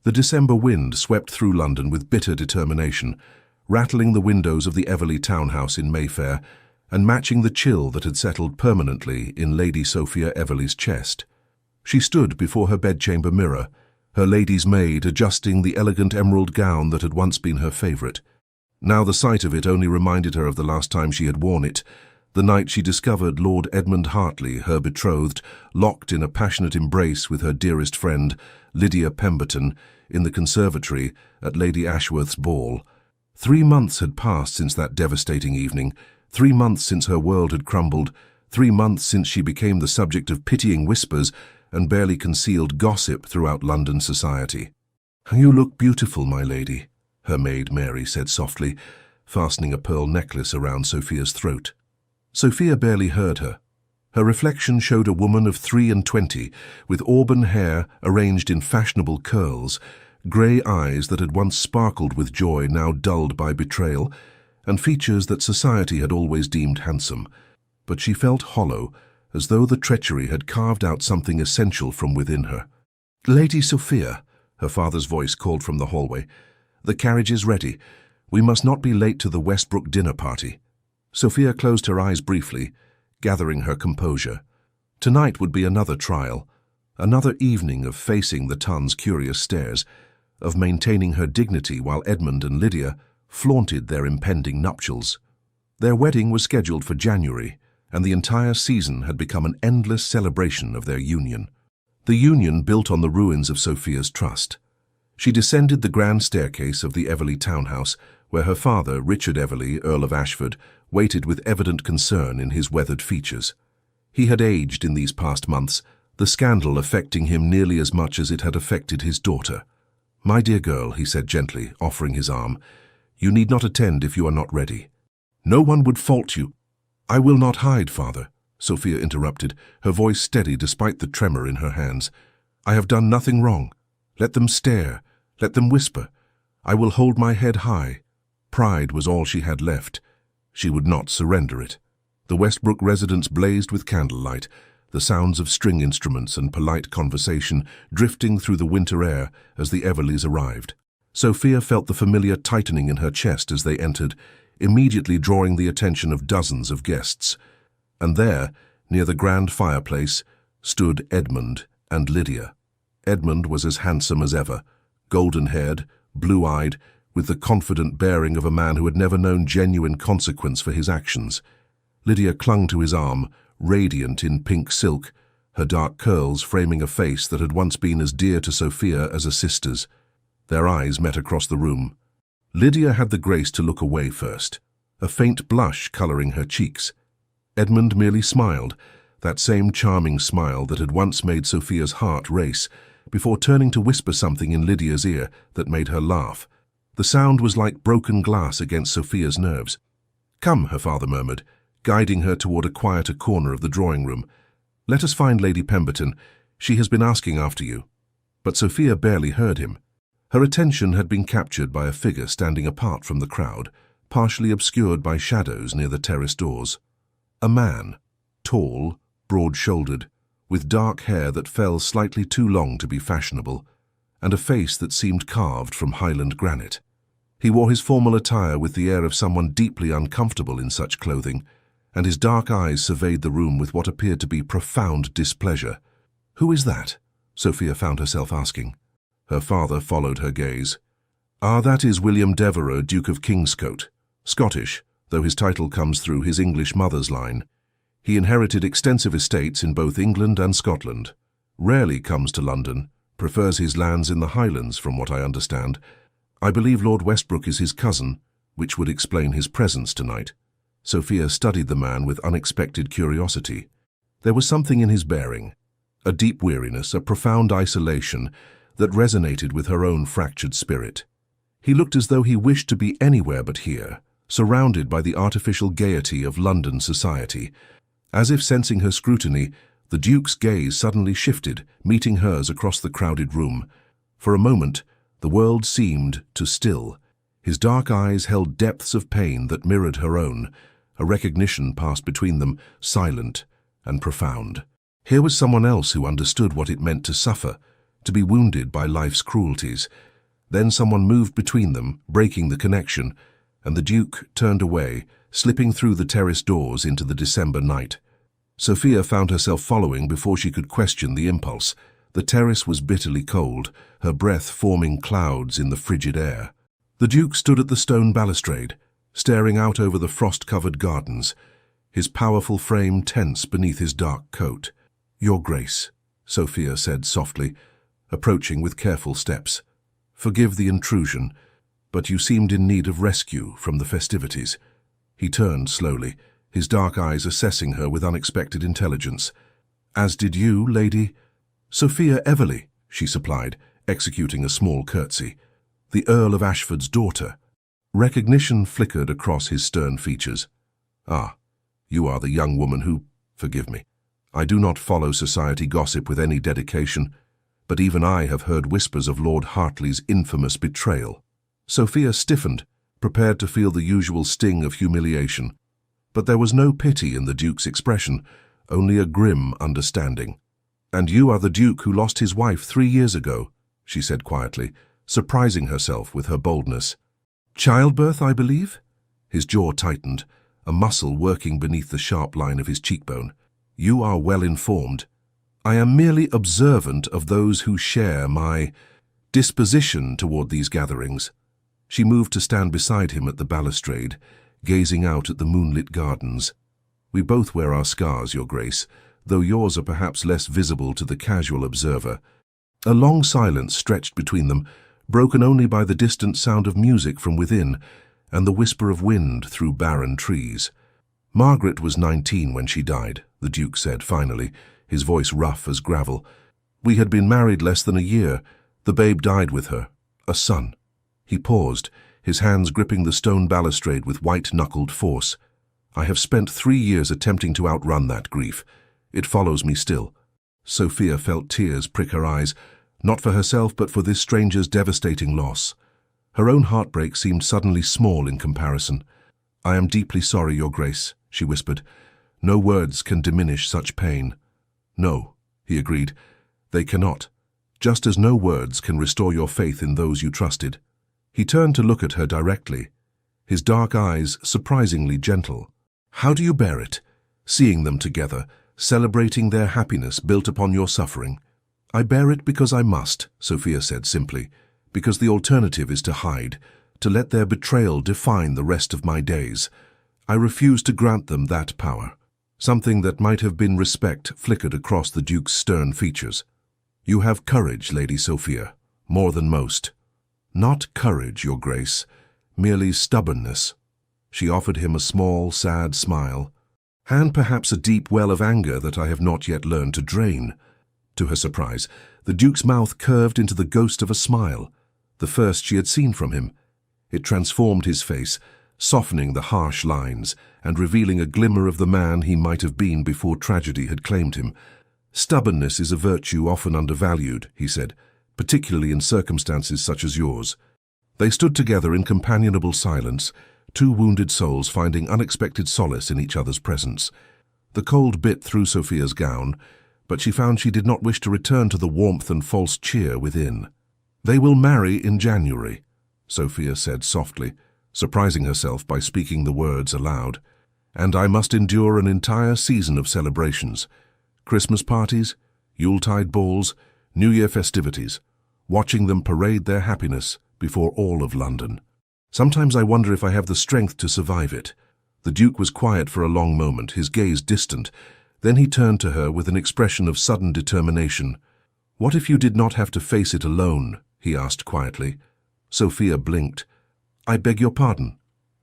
The December wind swept through London with bitter determination, rattling the windows of the Everley townhouse in Mayfair and matching the chill that had settled permanently in Lady Sophia Everley's chest. She stood before her bedchamber mirror, her lady's maid adjusting the elegant emerald gown that had once been her favourite. Now the sight of it only reminded her of the last time she had worn it, the night she discovered Lord Edmund Hartley, her betrothed, locked in a passionate embrace with her dearest friend, Lydia Pemberton, in the conservatory at Lady Ashworth's ball. 3 months had passed since that devastating evening, 3 months since her world had crumbled, 3 months since she became the subject of pitying whispers and barely concealed gossip throughout London society. "You look beautiful, my lady," her maid Mary said softly, fastening a pearl necklace around Sophia's throat. Sophia barely heard her. Her reflection showed a woman of 23, with auburn hair arranged in fashionable curls, grey eyes that had once sparkled with joy now dulled by betrayal, and features that society had always deemed handsome. But she felt hollow, as though the treachery had carved out something essential from within her. "Lady Sophia," her father's voice called from the hallway, "the carriage is ready. We must not be late to the Westbrook dinner party." Sophia closed her eyes briefly, gathering her composure. Tonight would be another trial, another evening of facing the Tun's curious stares, of maintaining her dignity while Edmund and Lydia flaunted their impending nuptials. Their wedding was scheduled for January, and the entire season had become an endless celebration of their union. The union built on the ruins of Sophia's trust. She descended the grand staircase of the Everley townhouse, where her father, Richard Everley, Earl of Ashford, waited with evident concern in his weathered features. He had aged in these past months, the scandal affecting him nearly as much as it had affected his daughter. "My dear girl," he said gently, offering his arm, "you need not attend if you are not ready. No one would fault you." "I will not hide, father," Sophia interrupted, her voice steady despite the tremor in her hands. "I have done nothing wrong. Let them stare, let them whisper. I will hold my head high." Pride was all she had left. She would not surrender it. The Westbrook residence blazed with candlelight, the sounds of string instruments and polite conversation drifting through the winter air as the Everleys arrived. Sophia felt the familiar tightening in her chest as they entered, immediately drawing the attention of dozens of guests. And there, near the grand fireplace, stood Edmund and Lydia. Edmund was as handsome as ever, golden-haired, blue-eyed, with the confident bearing of a man who had never known genuine consequence for his actions. Lydia clung to his arm, radiant in pink silk, her dark curls framing a face that had once been as dear to Sophia as a sister's. Their eyes met across the room. Lydia had the grace to look away first, a faint blush colouring her cheeks. Edmund merely smiled, that same charming smile that had once made Sophia's heart race, before turning to whisper something in Lydia's ear that made her laugh. The sound was like broken glass against Sophia's nerves. "Come," her father murmured, guiding her toward a quieter corner of the drawing-room. "Let us find Lady Pemberton. She has been asking after you." But Sophia barely heard him. Her attention had been captured by a figure standing apart from the crowd, partially obscured by shadows near the terrace doors. A man, tall, broad-shouldered, with dark hair that fell slightly too long to be fashionable, and a face that seemed carved from Highland granite. He wore his formal attire with the air of someone deeply uncomfortable in such clothing, and his dark eyes surveyed the room with what appeared to be profound displeasure. "Who is that?" Sophia found herself asking. Her father followed her gaze. "Ah, that is William Devereux, Duke of Kingscote. Scottish, though his title comes through his English mother's line. He inherited extensive estates in both England and Scotland. Rarely comes to London, prefers his lands in the Highlands, from what I understand. I believe Lord Westbrook is his cousin, which would explain his presence tonight." Sophia studied the man with unexpected curiosity. There was something in his bearing, a deep weariness, a profound isolation, that resonated with her own fractured spirit. He looked as though he wished to be anywhere but here, surrounded by the artificial gaiety of London society. As if sensing her scrutiny, the Duke's gaze suddenly shifted, meeting hers across the crowded room. For a moment, the world seemed to still. His dark eyes held depths of pain that mirrored her own. A recognition passed between them, silent and profound. Here was someone else who understood what it meant to suffer, to be wounded by life's cruelties. Then someone moved between them, breaking the connection, and the Duke turned away, slipping through the terrace doors into the December night. Sophia found herself following before she could question the impulse. The terrace was bitterly cold, her breath forming clouds in the frigid air. The Duke stood at the stone balustrade, staring out over the frost-covered gardens, his powerful frame tense beneath his dark coat. "Your Grace," Sophia said softly, approaching with careful steps. "Forgive the intrusion, but you seemed in need of rescue from the festivities." He turned slowly, his dark eyes assessing her with unexpected intelligence. "As did you, Lady Sophia Everly," she supplied, executing a small curtsy. "The Earl of Ashford's daughter." Recognition flickered across his stern features. "Ah, you are the young woman who— Forgive me. I do not follow society gossip with any dedication, but even I have heard whispers of Lord Hartley's infamous betrayal." Sophia stiffened, prepared to feel the usual sting of humiliation. But there was no pity in the Duke's expression, only a grim understanding. "And you are the Duke who lost his wife 3 years ago," she said quietly, surprising herself with her boldness. "Childbirth, I believe?" His jaw tightened, a muscle working beneath the sharp line of his cheekbone. "You are well informed. I am merely observant of those who share my disposition toward these gatherings." She moved to stand beside him at the balustrade, gazing out at the moonlit gardens. "We both wear our scars, Your Grace, though yours are perhaps less visible to the casual observer." A long silence stretched between them, broken only by the distant sound of music from within and the whisper of wind through barren trees. "Margaret was 19 when she died," the Duke said finally, his voice rough as gravel. "We had been married less than a year. The babe died with her, a son." He paused, his hands gripping the stone balustrade with white-knuckled force. "I have spent 3 years attempting to outrun that grief. It follows me still." Sophia felt tears prick her eyes, not for herself but for this stranger's devastating loss. Her own heartbreak seemed suddenly small in comparison. "I am deeply sorry, Your Grace," she whispered. "No words can diminish such pain." "No," he agreed, "they cannot, just as no words can restore your faith in those you trusted." He turned to look at her directly, his dark eyes surprisingly gentle. "How do you bear it, seeing them together, celebrating their happiness built upon your suffering?" "I bear it because I must," Sophia said simply, "because the alternative is to hide, to let their betrayal define the rest of my days. I refuse to grant them that power." Something that might have been respect flickered across the Duke's stern features. "You have courage, Lady Sophia, more than most." "Not courage, Your Grace, merely stubbornness." She offered him a small, sad smile, and perhaps a deep well of anger that I have not yet learned to drain. To her surprise, the Duke's mouth curved into the ghost of a smile, the first she had seen from him. It transformed his face, softening the harsh lines and revealing a glimmer of the man he might have been before tragedy had claimed him. "Stubbornness is a virtue often undervalued," he said, "particularly in circumstances such as yours." They stood together in companionable silence, two wounded souls finding unexpected solace in each other's presence. The cold bit through Sophia's gown, but she found she did not wish to return to the warmth and false cheer within. "They will marry in January," Sophia said softly, surprising herself by speaking the words aloud. "And I must endure an entire season of celebrations. Christmas parties, Yuletide balls, New Year festivities, watching them parade their happiness before all of London. Sometimes I wonder if I have the strength to survive it." The Duke was quiet for a long moment, his gaze distant. Then he turned to her with an expression of sudden determination. "What if you did not have to face it alone?" he asked quietly. Sophia blinked. "I beg your pardon."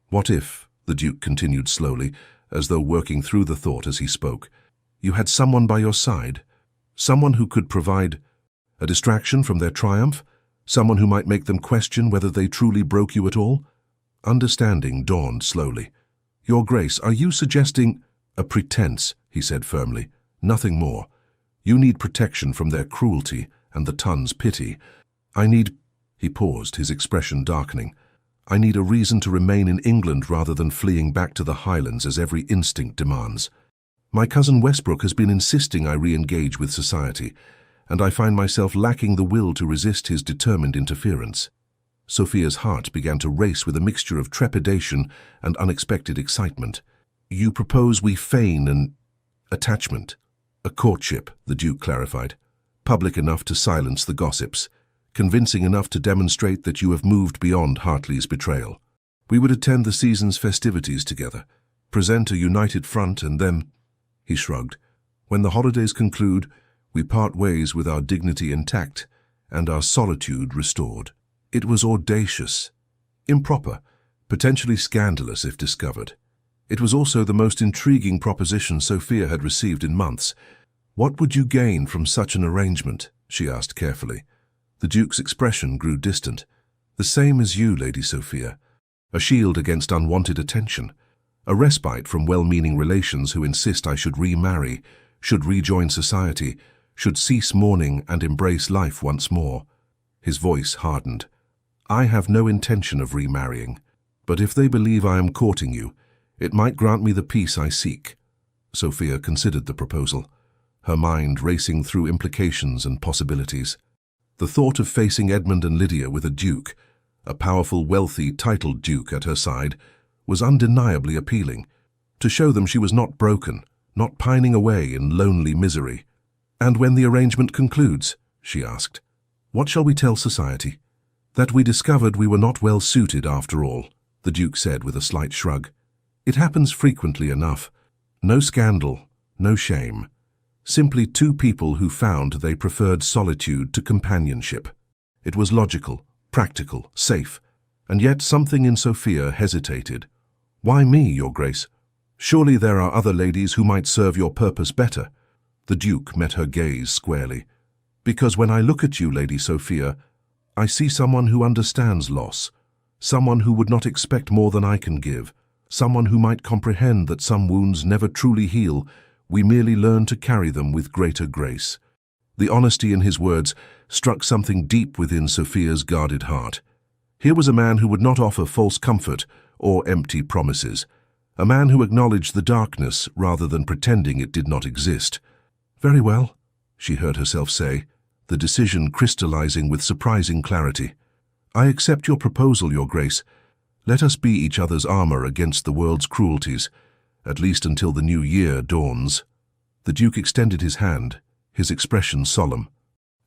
"What if," the Duke continued slowly, as though working through the thought as he spoke, "you had someone by your side, someone who could provide a distraction from their triumph, someone who might make them question whether they truly broke you at all?" Understanding dawned slowly. "Your Grace, are you suggesting—" "A pretense," he said firmly, "nothing more. You need protection from their cruelty and the Tun's pity. I need—" He paused, his expression darkening. "I need a reason to remain in England rather than fleeing back to the Highlands as every instinct demands. My cousin Westbrook has been insisting I re-engage with society, and I find myself lacking the will to resist his determined interference. Sophia's heart began to race with a mixture of trepidation and unexpected excitement. "You propose we feign an attachment?" "A courtship," the Duke clarified. "Public enough to silence the gossips, convincing enough to demonstrate that you have moved beyond Hartley's betrayal. We would attend the season's festivities together, present a united front, and then—" He shrugged. "When the holidays conclude, we part ways with our dignity intact and our solitude restored." It was audacious, improper, potentially scandalous if discovered. It was also the most intriguing proposition Sophia had received in months. "What would you gain from such an arrangement?" she asked carefully. The Duke's expression grew distant. "The same as you, Lady Sophia. A shield against unwanted attention. A respite from well-meaning relations who insist I should remarry, should rejoin society, should cease mourning and embrace life once more." His voice hardened. "I have no intention of remarrying, but if they believe I am courting you, it might grant me the peace I seek." Sophia considered the proposal, her mind racing through implications and possibilities. The thought of facing Edmund and Lydia with a duke, a powerful, wealthy, titled duke at her side, was undeniably appealing. To show them she was not broken, not pining away in lonely misery. "And when the arrangement concludes," she asked, "what shall we tell society?" "That we discovered we were not well suited after all," the Duke said with a slight shrug. "It happens frequently enough. No scandal, no shame. Simply two people who found they preferred solitude to companionship. It was logical, practical, safe, and yet something in Sophia hesitated. "Why me, Your Grace? Surely there are other ladies who might serve your purpose better." The Duke met her gaze squarely. "Because when I look at you, Lady Sophia, I see someone who understands loss, someone who would not expect more than I can give, someone who might comprehend that some wounds never truly heal, we merely learn to carry them with greater grace." The honesty in his words struck something deep within Sophia's guarded heart. Here was a man who would not offer false comfort or empty promises, a man who acknowledged the darkness rather than pretending it did not exist. "Very well," she heard herself say, the decision crystallizing with surprising clarity. "I accept your proposal, Your Grace. Let us be each other's armor against the world's cruelties, at least until the new year dawns." The Duke extended his hand, his expression solemn.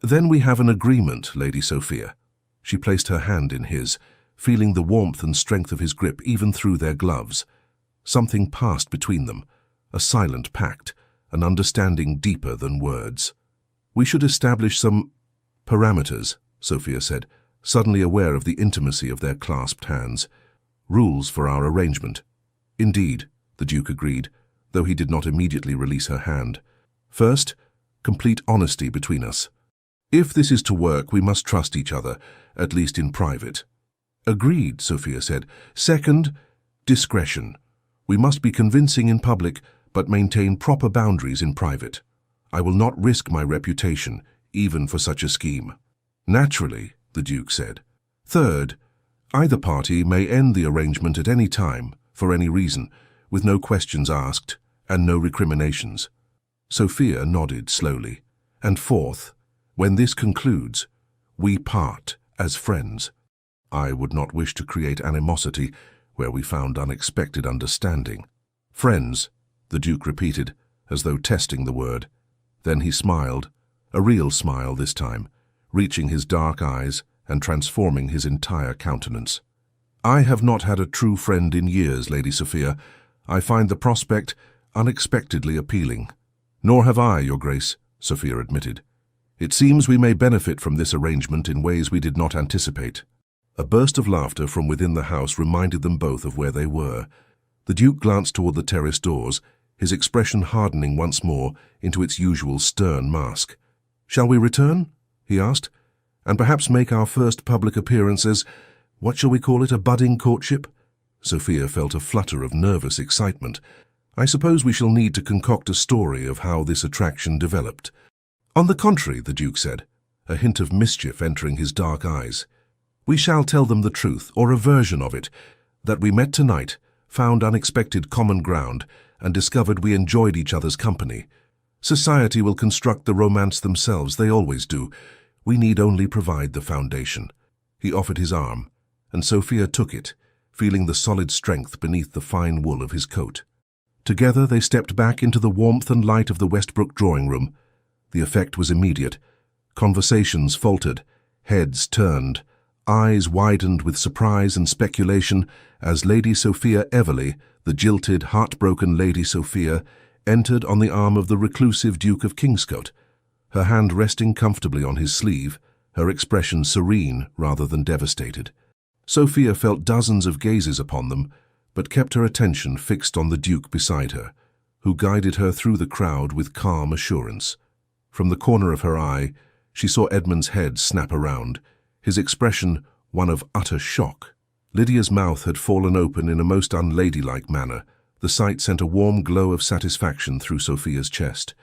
"Then we have an agreement, Lady Sophia." She placed her hand in his, feeling the warmth and strength of his grip even through their gloves. Something passed between them, a silent pact, an understanding deeper than words. "We should establish some parameters," Sophia said, suddenly aware of the intimacy of their clasped hands. "Rules for our arrangement." "Indeed," the Duke agreed, though he did not immediately release her hand. "First, complete honesty between us. If this is to work, we must trust each other, at least in private." "Agreed," Sophia said. "Second, discretion. We must be convincing in public, but maintain proper boundaries in private. I will not risk my reputation, even for such a scheme." "Naturally," the Duke said. "Third, either party may end the arrangement at any time, for any reason, with no questions asked and no recriminations." Sophia nodded slowly. "And fourth, when this concludes, we part as friends." "I would not wish to create animosity where we found unexpected understanding." "Friends," the Duke repeated, as though testing the word. Then he smiled, a real smile this time, reaching his dark eyes and transforming his entire countenance. "I have not had a true friend in years, Lady Sophia. I find the prospect unexpectedly appealing." "Nor have I, Your Grace," Sophia admitted. "It seems we may benefit from this arrangement in ways we did not anticipate." A burst of laughter from within the house reminded them both of where they were. The Duke glanced toward the terrace doors, his expression hardening once more into its usual stern mask. "Shall we return?" he asked, "and perhaps make our first public appearance as, what shall we call it, a budding courtship?" Sophia felt a flutter of nervous excitement. "I suppose we shall need to concoct a story of how this attraction developed." "On the contrary," the Duke said, a hint of mischief entering his dark eyes. "We shall tell them the truth, or a version of it, that we met tonight, found unexpected common ground, and discovered we enjoyed each other's company. Society will construct the romance themselves, they always do. We need only provide the foundation. He offered his arm, and Sophia took it, feeling the solid strength beneath the fine wool of his coat. Together they stepped back into the warmth and light of the Westbrook drawing room. The effect was immediate. Conversations faltered, heads turned, eyes widened with surprise and speculation as Lady Sophia Everley, the jilted, heartbroken Lady Sophia, entered on the arm of the reclusive Duke of Kingscote, her hand resting comfortably on his sleeve, her expression serene rather than devastated. Sophia felt dozens of gazes upon them, but kept her attention fixed on the Duke beside her, who guided her through the crowd with calm assurance. From the corner of her eye, she saw Edmund's head snap around, his expression one of utter shock. Lydia's mouth had fallen open in a most unladylike manner. The sight sent a warm glow of satisfaction through Sophia's chest.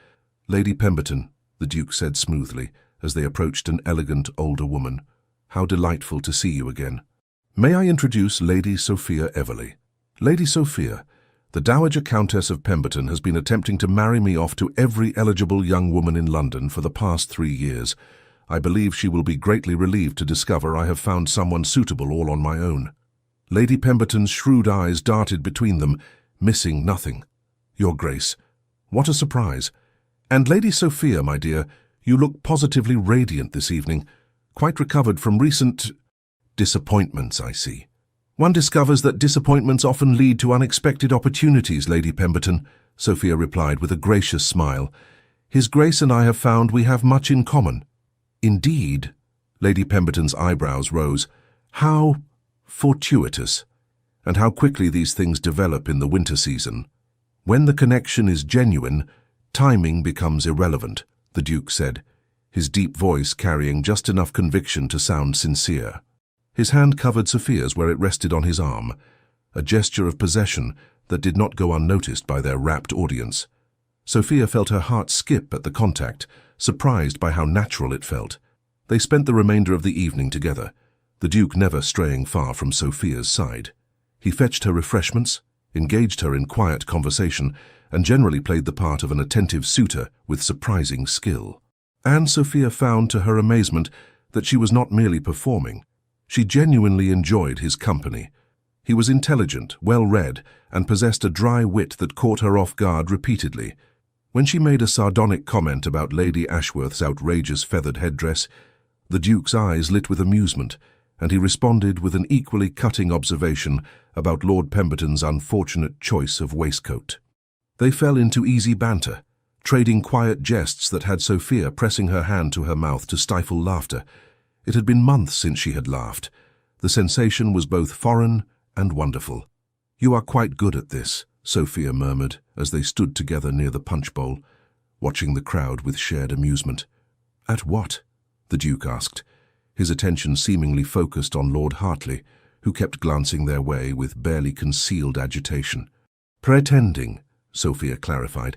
"Lady Pemberton," the Duke said smoothly, as they approached an elegant older woman, "how delightful to see you again. May I introduce Lady Sophia Everley? Lady Sophia, the Dowager Countess of Pemberton has been attempting to marry me off to every eligible young woman in London for the past 3 years. I believe she will be greatly relieved to discover I have found someone suitable all on my own." Lady Pemberton's shrewd eyes darted between them, missing nothing. "Your Grace, what a surprise. And Lady Sophia, my dear, you look positively radiant this evening, quite recovered from recent disappointments, I see." "One discovers that disappointments often lead to unexpected opportunities, Lady Pemberton," Sophia replied with a gracious smile. "His Grace and I have found we have much in common." "Indeed?" Lady Pemberton's eyebrows rose. "How fortuitous, and how quickly these things develop in the winter season. When the connection is genuine, timing becomes irrelevant," the Duke said, his deep voice carrying just enough conviction to sound sincere. His hand covered Sophia's where it rested on his arm, a gesture of possession that did not go unnoticed by their rapt audience. Sophia felt her heart skip at the contact, surprised by how natural it felt. They spent the remainder of the evening together, the Duke never straying far from Sophia's side. He fetched her refreshments, engaged her in quiet conversation, and generally played the part of an attentive suitor with surprising skill. And Sophia found to her amazement that she was not merely performing. She genuinely enjoyed his company. He was intelligent, well-read, and possessed a dry wit that caught her off guard repeatedly. When she made a sardonic comment about Lady Ashworth's outrageous feathered headdress, the Duke's eyes lit with amusement, and he responded with an equally cutting observation about Lord Pemberton's unfortunate choice of waistcoat. They fell into easy banter, trading quiet jests that had Sophia pressing her hand to her mouth to stifle laughter. It had been months since she had laughed. The sensation was both foreign and wonderful. "You are quite good at this," Sophia murmured as they stood together near the punch bowl, watching the crowd with shared amusement. "At what?" the Duke asked, his attention seemingly focused on Lord Hartley, who kept glancing their way with barely concealed agitation. "Pretending," Sophia clarified.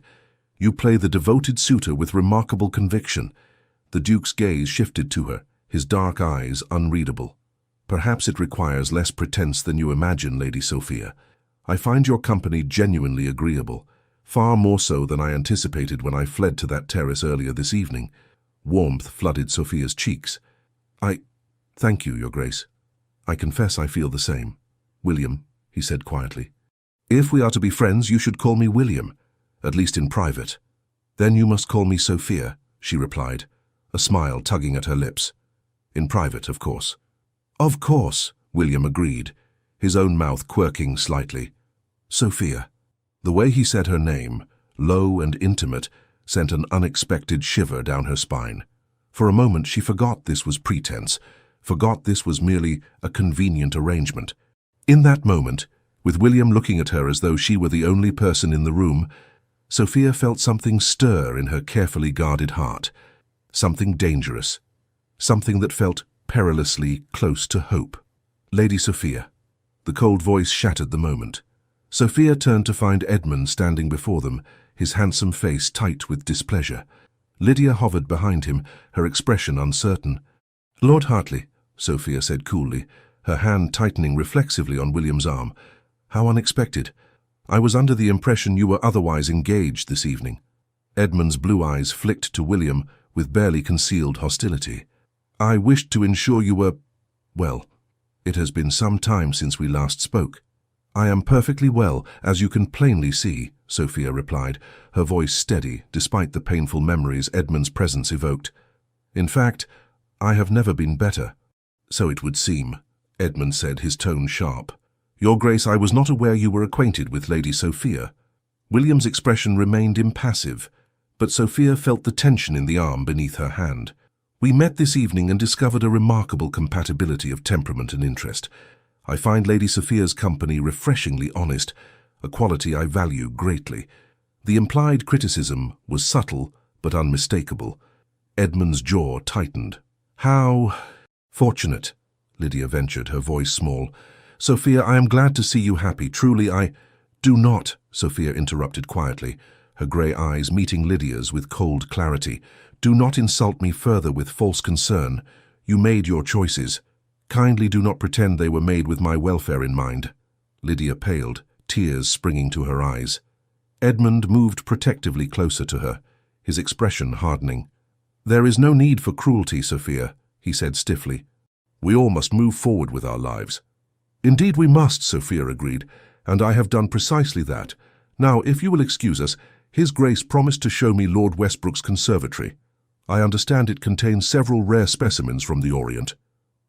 "You play the devoted suitor with remarkable conviction." The Duke's gaze shifted to her, his dark eyes unreadable. "Perhaps it requires less pretense than you imagine, Lady Sophia. I find your company genuinely agreeable, far more so than I anticipated when I fled to that terrace earlier this evening." Warmth flooded Sophia's cheeks. Thank you, Your Grace. I confess I feel the same." "William," he said quietly. "If we are to be friends, you should call me William, at least in private." "Then you must call me Sophia," she replied, a smile tugging at her lips. "In private, of course." "Of course," William agreed, his own mouth quirking slightly. "Sophia." The way he said her name, low and intimate, sent an unexpected shiver down her spine. For a moment she forgot this was pretense, forgot this was merely a convenient arrangement. In that moment, with William looking at her as though she were the only person in the room, Sophia felt something stir in her carefully guarded heart, something dangerous, something that felt perilously close to hope. "Lady Sophia." The cold voice shattered the moment. Sophia turned to find Edmund standing before them, his handsome face tight with displeasure. Lydia hovered behind him, her expression uncertain. "Lord Hartley," Sophia said coolly, her hand tightening reflexively on William's arm. "How unexpected. I was under the impression you were otherwise engaged this evening." Edmund's blue eyes flicked to William with barely concealed hostility. "I wished to ensure you were, well, it has been some time since we last spoke." "I am perfectly well, as you can plainly see," Sophia replied, her voice steady despite the painful memories Edmund's presence evoked. "In fact, I have never been better." "So it would seem," Edmund said, his tone sharp. "Your Grace, I was not aware you were acquainted with Lady Sophia." William's expression remained impassive, but Sophia felt the tension in the arm beneath her hand. "We met this evening and discovered a remarkable compatibility of temperament and interest. I find Lady Sophia's company refreshingly honest, a quality I value greatly." The implied criticism was subtle but unmistakable. Edmund's jaw tightened. "How fortunate," Lydia ventured, her voice small. "Sophia, I am glad to see you happy. Truly, I—" "Do not," Sophia interrupted quietly, her grey eyes meeting Lydia's with cold clarity. "Do not insult me further with false concern. You made your choices. Kindly do not pretend they were made with my welfare in mind." Lydia paled, tears springing to her eyes. Edmund moved protectively closer to her, his expression hardening. "There is no need for cruelty, Sophia," he said stiffly. "We all must move forward with our lives." "Indeed we must," Sophia agreed, "and I have done precisely that. Now, if you will excuse us, His Grace promised to show me Lord Westbrook's conservatory. I understand it contains several rare specimens from the Orient."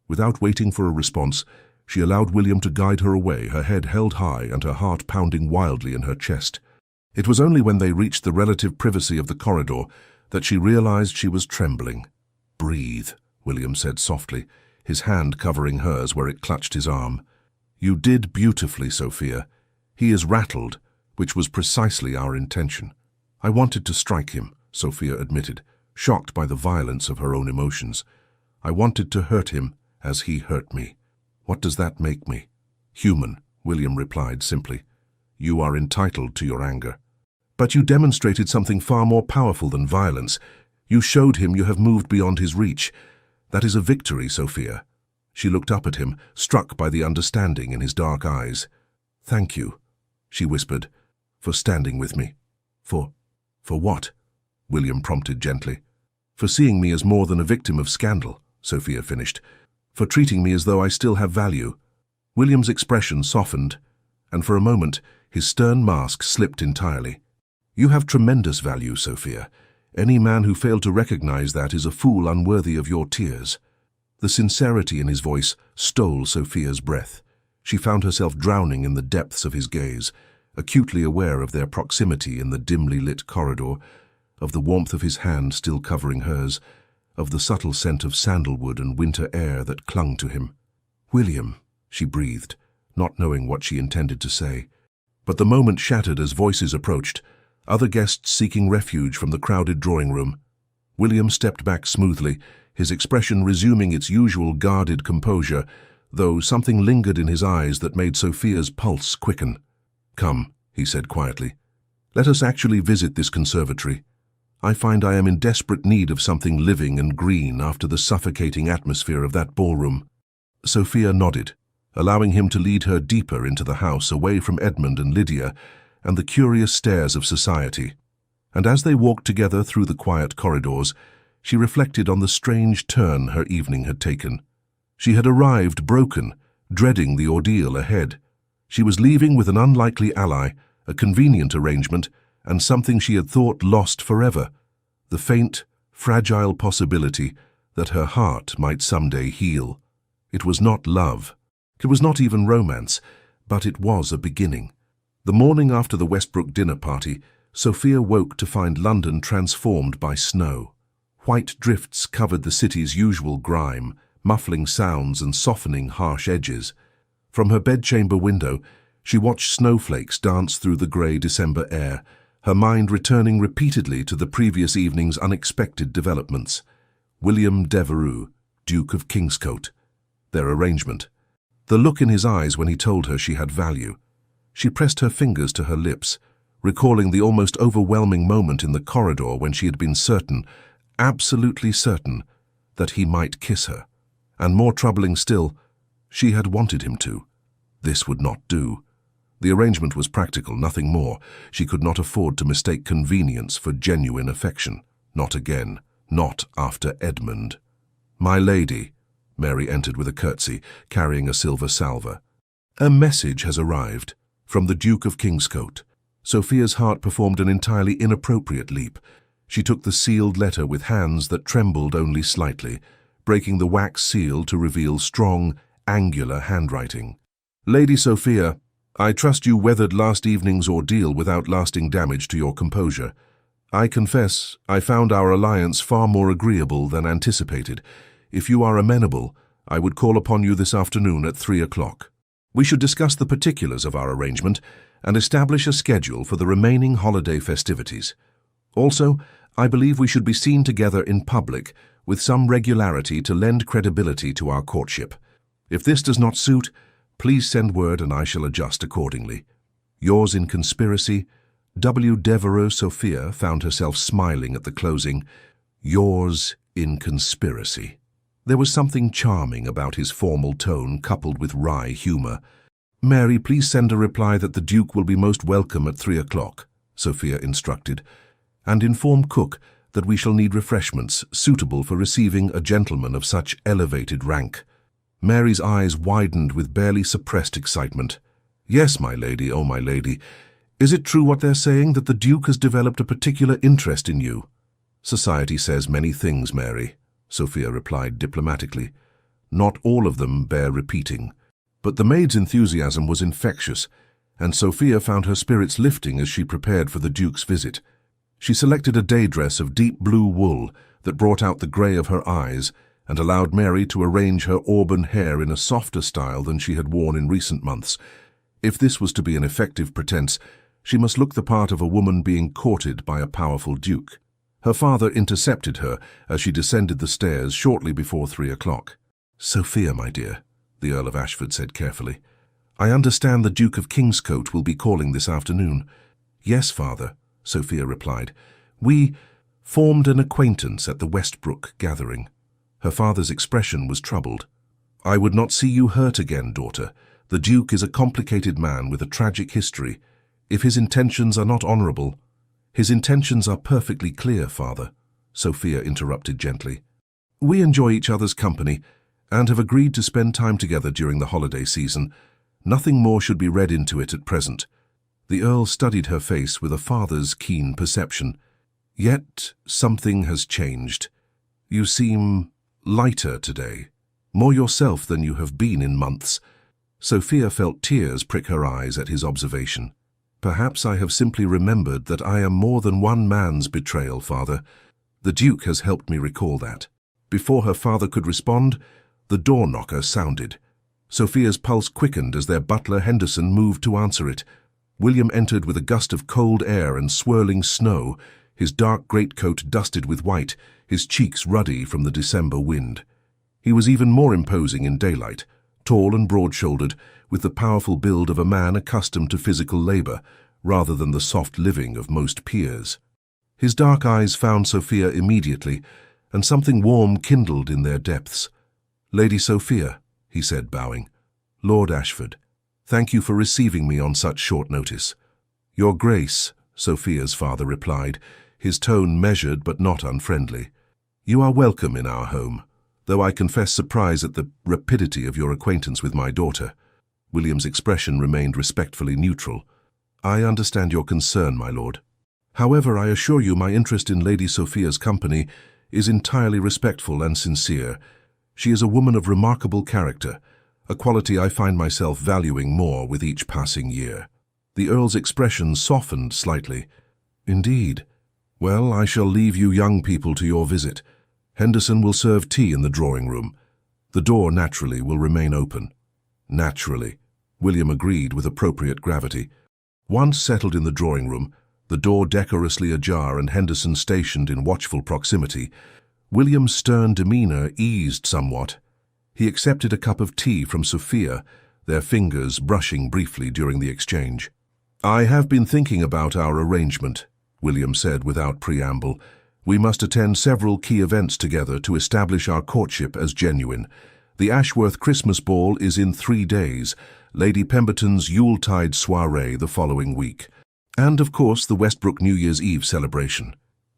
Without waiting for a response, she allowed William to guide her away, her head held high and her heart pounding wildly in her chest. It was only when they reached the relative privacy of the corridor that she realized she was trembling. "Breathe," William said softly, his hand covering hers where it clutched his arm. "You did beautifully, Sophia. He is rattled, which was precisely our intention." "I wanted to strike him," Sophia admitted, shocked by the violence of her own emotions. "I wanted to hurt him as he hurt me." "What does that make me?" "Human," William replied simply. "You are entitled to your anger." "But you demonstrated something far more powerful than violence. You showed him you have moved beyond his reach. That is a victory, Sophia." She looked up at him, struck by the understanding in his dark eyes. "Thank you," she whispered, "for standing with me." For what?" William prompted gently. "For seeing me as more than a victim of scandal," Sophia finished. "For treating me as though I still have value." William's expression softened, and for a moment his stern mask slipped entirely. "You have tremendous value, Sophia. Any man who failed to recognize that is a fool unworthy of your tears." The sincerity in his voice stole Sophia's breath. She found herself drowning in the depths of his gaze, acutely aware of their proximity in the dimly lit corridor, of the warmth of his hand still covering hers, of the subtle scent of sandalwood and winter air that clung to him. "William," she breathed, not knowing what she intended to say. But the moment shattered as voices approached, other guests seeking refuge from the crowded drawing room. William stepped back smoothly, his expression resuming its usual guarded composure, though something lingered in his eyes that made Sophia's pulse quicken. "Come," he said quietly. "Let us actually visit this conservatory. I find I am in desperate need of something living and green after the suffocating atmosphere of that ballroom." Sophia nodded, allowing him to lead her deeper into the house, away from Edmund and Lydia and the curious stares of society. And as they walked together through the quiet corridors, she reflected on the strange turn her evening had taken. She had arrived broken, dreading the ordeal ahead. She was leaving with an unlikely ally, a convenient arrangement, and something she had thought lost forever, the faint, fragile possibility that her heart might someday heal. It was not love. It was not even romance, but it was a beginning. The morning after the Westbrook dinner party, Sophia woke to find London transformed by snow. White drifts covered the city's usual grime, muffling sounds and softening harsh edges. From her bedchamber window, she watched snowflakes dance through the grey December air, her mind returning repeatedly to the previous evening's unexpected developments. William Devereux, Duke of Kingscote. Their arrangement. The look in his eyes when he told her she had value. She pressed her fingers to her lips, recalling the almost overwhelming moment in the corridor when she had been certain, absolutely certain, that he might kiss her. And more troubling still, she had wanted him to. This would not do. The arrangement was practical, nothing more. She could not afford to mistake convenience for genuine affection. Not again. Not after Edmund. "My lady," Mary entered with a curtsy, carrying a silver salver. "A message has arrived from the Duke of Kingscote." Sophia's heart performed an entirely inappropriate leap. She took the sealed letter with hands that trembled only slightly, breaking the wax seal to reveal strong, angular handwriting. "Lady Sophia, I trust you weathered last evening's ordeal without lasting damage to your composure. I confess I found our alliance far more agreeable than anticipated. If you are amenable, I would call upon you this afternoon at 3 o'clock. We should discuss the particulars of our arrangement and establish a schedule for the remaining holiday festivities. Also, I believe we should be seen together in public with some regularity to lend credibility to our courtship. If this does not suit, please send word and I shall adjust accordingly. Yours in conspiracy, W. Devereux. Sophia found herself smiling at the closing. Yours in conspiracy. There was something charming about his formal tone coupled with wry humor. "Mary, please send a reply that the Duke will be most welcome at 3 o'clock, Sophia instructed, "and inform Cook that we shall need refreshments suitable for receiving a gentleman of such elevated rank." Mary's eyes widened with barely suppressed excitement. "Yes, my lady, oh my lady. Is it true what they're saying, that the Duke has developed a particular interest in you?" "Society says many things, Mary," Sophia replied diplomatically. "Not all of them bear repeating." But the maid's enthusiasm was infectious, and Sophia found her spirits lifting as she prepared for the Duke's visit. She selected a day dress of deep blue wool that brought out the grey of her eyes and allowed Mary to arrange her auburn hair in a softer style than she had worn in recent months. If this was to be an effective pretense, she must look the part of a woman being courted by a powerful duke. Her father intercepted her as she descended the stairs shortly before 3 o'clock. "Sophia, my dear," the Earl of Ashford said carefully, "I understand the Duke of Kingscote will be calling this afternoon." "Yes, father," Sophia replied. "We formed an acquaintance at the Westbrook gathering." Her father's expression was troubled. "I would not see you hurt again, daughter. The Duke is a complicated man with a tragic history. If his intentions are not honourable—" "His intentions are perfectly clear, father," Sophia interrupted gently. "We enjoy each other's company and have agreed to spend time together during the holiday season. Nothing more should be read into it at present." The Earl studied her face with a father's keen perception. "Yet something has changed. You seem lighter today, more yourself than you have been in months." Sophia felt tears prick her eyes at his observation. "Perhaps I have simply remembered that I am more than one man's betrayal, father. The Duke has helped me recall that." Before her father could respond, the door knocker sounded. Sophia's pulse quickened as their butler Henderson moved to answer it. William entered with a gust of cold air and swirling snow, his dark greatcoat dusted with white, his cheeks ruddy from the December wind. He was even more imposing in daylight, tall and broad-shouldered, with the powerful build of a man accustomed to physical labor, rather than the soft living of most peers. His dark eyes found Sophia immediately, and something warm kindled in their depths. "Lady Sophia," he said, bowing. "Lord Ashford, thank you for receiving me on such short notice." "Your Grace," Sophia's father replied, his tone measured but not unfriendly. "You are welcome in our home, though I confess surprise at the rapidity of your acquaintance with my daughter." William's expression remained respectfully neutral. "I understand your concern, my lord. However, I assure you my interest in Lady Sophia's company is entirely respectful and sincere. She is a woman of remarkable character, a quality I find myself valuing more with each passing year." The Earl's expression softened slightly. "Indeed. Well, I shall leave you young people to your visit. Henderson will serve tea in the drawing-room. The door, naturally, will remain open." "Naturally," William agreed with appropriate gravity. Once settled in the drawing-room, the door decorously ajar and Henderson stationed in watchful proximity, William's stern demeanor eased somewhat. He accepted a cup of tea from Sophia, their fingers brushing briefly during the exchange. "I have been thinking about our arrangement," William said without preamble. "We must attend several key events together to establish our courtship as genuine. The Ashworth Christmas Ball is in 3 days, Lady Pemberton's Yuletide soiree the following week, and, of course, the Westbrook New Year's Eve celebration.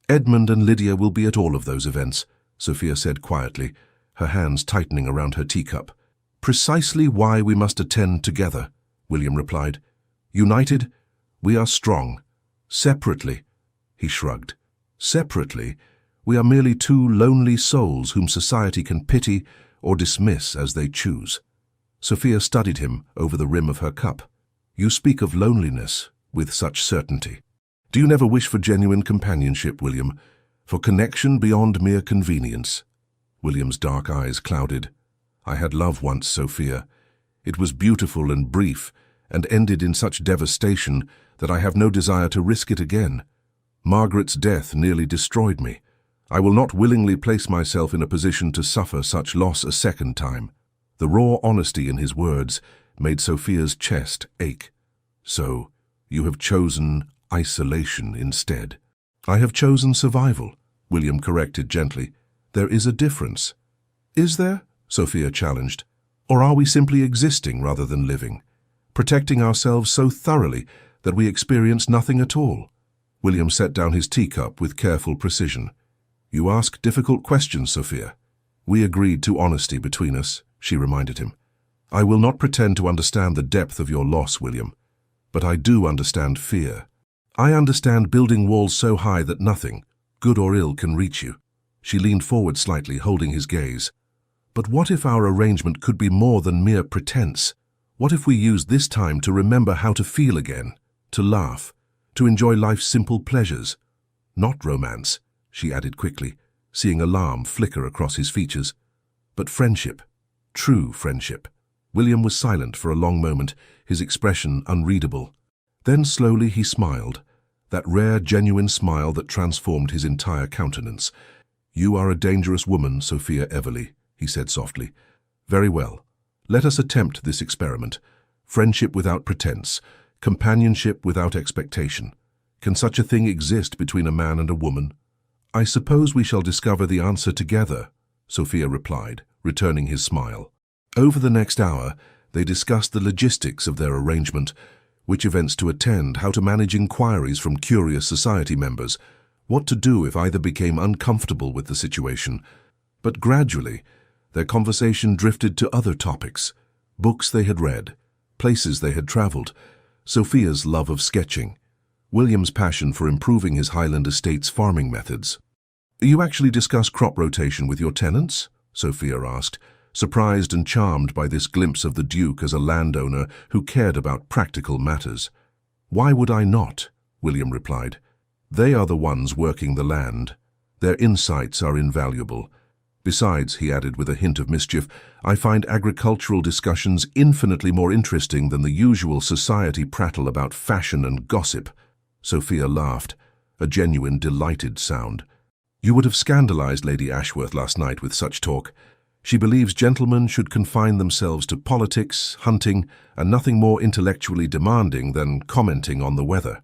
Edmund and Lydia will be at all of those events, Sophia said quietly, her hands tightening around her teacup. Precisely why we must attend together, William replied. United, we are strong. Separately, he shrugged. Separately, we are merely two lonely souls whom society can pity or dismiss as they choose. Sophia studied him over the rim of her cup. You speak of loneliness with such certainty. Do you never wish for genuine companionship, William? For connection beyond mere convenience? William's dark eyes clouded. I had love once, Sophia. It was beautiful and brief, and ended in such devastation that I have no desire to risk it again. Margaret's death nearly destroyed me. I will not willingly place myself in a position to suffer such loss a second time. The raw honesty in his words made Sophia's chest ache. So, you have chosen isolation instead. I have chosen survival, William corrected gently. There is a difference. Is there? Sophia challenged. Or are we simply existing rather than living, protecting ourselves so thoroughly that we experience nothing at all? William set down his teacup with careful precision. You ask difficult questions, Sophia. We agreed to honesty between us, she reminded him. I will not pretend to understand the depth of your loss, William, but I do understand fear. I understand building walls so high that nothing, good or ill, can reach you. She leaned forward slightly, holding his gaze. But what if our arrangement could be more than mere pretense? What if we used this time to remember how to feel again, to laugh, to enjoy life's simple pleasures? Not romance, she added quickly, seeing alarm flicker across his features. But friendship, true friendship. William was silent for a long moment, his expression unreadable. Then slowly he smiled, that rare, genuine smile that transformed his entire countenance. You are a dangerous woman, Sophia Everly, he said softly. Very well. Let us attempt this experiment. Friendship without pretense, companionship without expectation. Can such a thing exist between a man and a woman? I suppose we shall discover the answer together, Sophia replied, returning his smile. Over the next hour, they discussed the logistics of their arrangement, which events to attend, how to manage inquiries from curious society members, what to do if either became uncomfortable with the situation. But gradually, their conversation drifted to other topics, books they had read, places they had traveled, Sophia's love of sketching, William's passion for improving his Highland estate's farming methods. You actually discuss crop rotation with your tenants? Sophia asked, surprised and charmed by this glimpse of the Duke as a landowner who cared about practical matters. Why would I not? William replied. They are the ones working the land. Their insights are invaluable. Besides, he added with a hint of mischief, I find agricultural discussions infinitely more interesting than the usual society prattle about fashion and gossip. Sophia laughed, a genuine delighted sound. You would have scandalized Lady Ashworth last night with such talk. She believes gentlemen should confine themselves to politics, hunting, and nothing more intellectually demanding than commenting on the weather.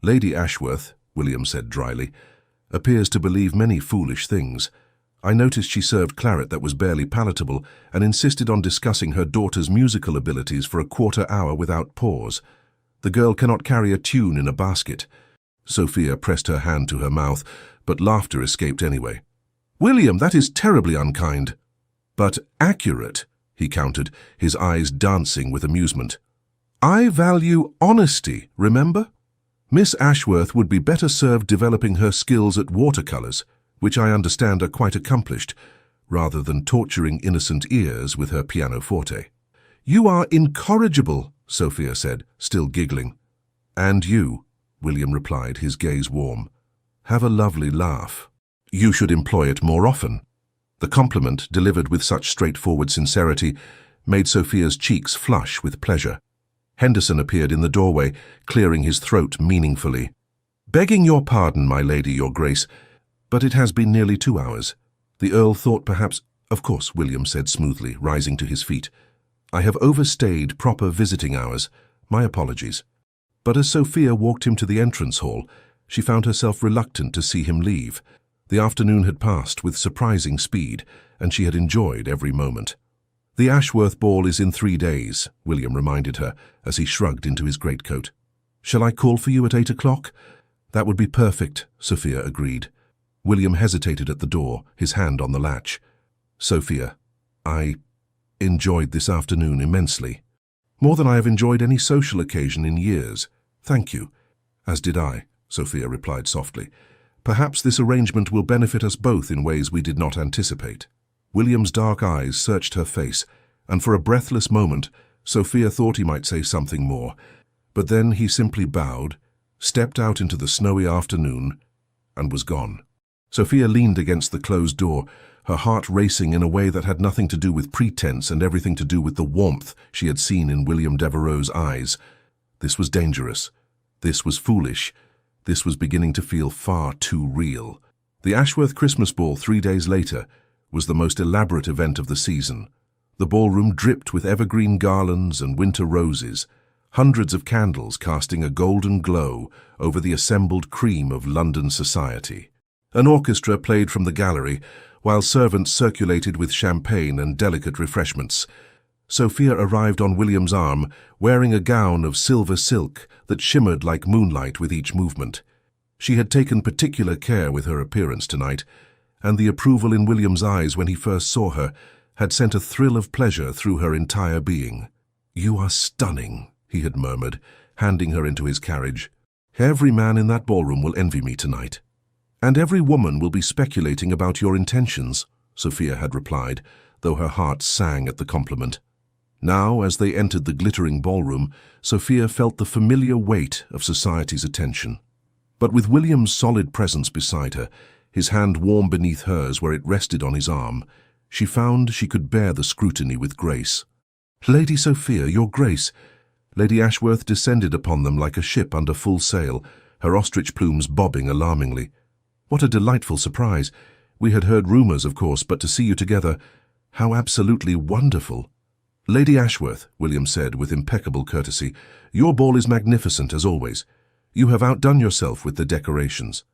Lady Ashworth, William said dryly, appears to believe many foolish things. I noticed she served claret that was barely palatable and insisted on discussing her daughter's musical abilities for a quarter-hour without pause. The girl cannot carry a tune in a basket. Sophia pressed her hand to her mouth, but laughter escaped anyway. William, that is terribly unkind. But accurate, he countered, his eyes dancing with amusement. I value honesty, remember? Miss Ashworth would be better served developing her skills at watercolors, which I understand are quite accomplished, rather than torturing innocent ears with her pianoforte. You are incorrigible, Sophia said, still giggling. And you, William replied, his gaze warm. Have a lovely laugh. You should employ it more often. The compliment, delivered with such straightforward sincerity, made Sophia's cheeks flush with pleasure. Henderson appeared in the doorway, clearing his throat meaningfully. Begging your pardon, my lady, your grace, but it has been nearly 2 hours. The Earl thought perhaps— Of course, William said smoothly, rising to his feet. I have overstayed proper visiting hours. My apologies. But as Sophia walked him to the entrance hall, she found herself reluctant to see him leave. The afternoon had passed with surprising speed, and she had enjoyed every moment. The Ashworth ball is in 3 days, William reminded her as he shrugged into his greatcoat. Shall I call for you at 8 o'clock? That would be perfect, Sophia agreed. William hesitated at the door, his hand on the latch. Sophia, I enjoyed this afternoon immensely. More than I have enjoyed any social occasion in years. Thank you. As did I, Sophia replied softly. Perhaps this arrangement will benefit us both in ways we did not anticipate. William's dark eyes searched her face, and for a breathless moment, Sophia thought he might say something more. But then he simply bowed, stepped out into the snowy afternoon, and was gone. Sophia leaned against the closed door, her heart racing in a way that had nothing to do with pretense and everything to do with the warmth she had seen in William Devereux's eyes. This was dangerous. This was foolish. This was beginning to feel far too real. The Ashworth Christmas ball 3 days later was the most elaborate event of the season. The ballroom dripped with evergreen garlands and winter roses, hundreds of candles casting a golden glow over the assembled cream of London society. An orchestra played from the gallery, while servants circulated with champagne and delicate refreshments. Sophia arrived on William's arm, wearing a gown of silver silk that shimmered like moonlight with each movement. She had taken particular care with her appearance tonight, and the approval in William's eyes when he first saw her had sent a thrill of pleasure through her entire being. "You are stunning," he had murmured, handing her into his carriage. "Every man in that ballroom will envy me tonight." "And every woman will be speculating about your intentions," Sophia had replied, though her heart sang at the compliment. Now, as they entered the glittering ballroom, Sophia felt the familiar weight of society's attention. But with William's solid presence beside her, his hand warm beneath hers where it rested on his arm, she found she could bear the scrutiny with grace. "Lady Sophia, your grace." Lady Ashworth descended upon them like a ship under full sail, her ostrich plumes bobbing alarmingly. "What a delightful surprise. We had heard rumours, of course, but to see you together, how absolutely wonderful." "Lady Ashworth," William said with impeccable courtesy, "your ball is magnificent as always. You have outdone yourself with the decorations."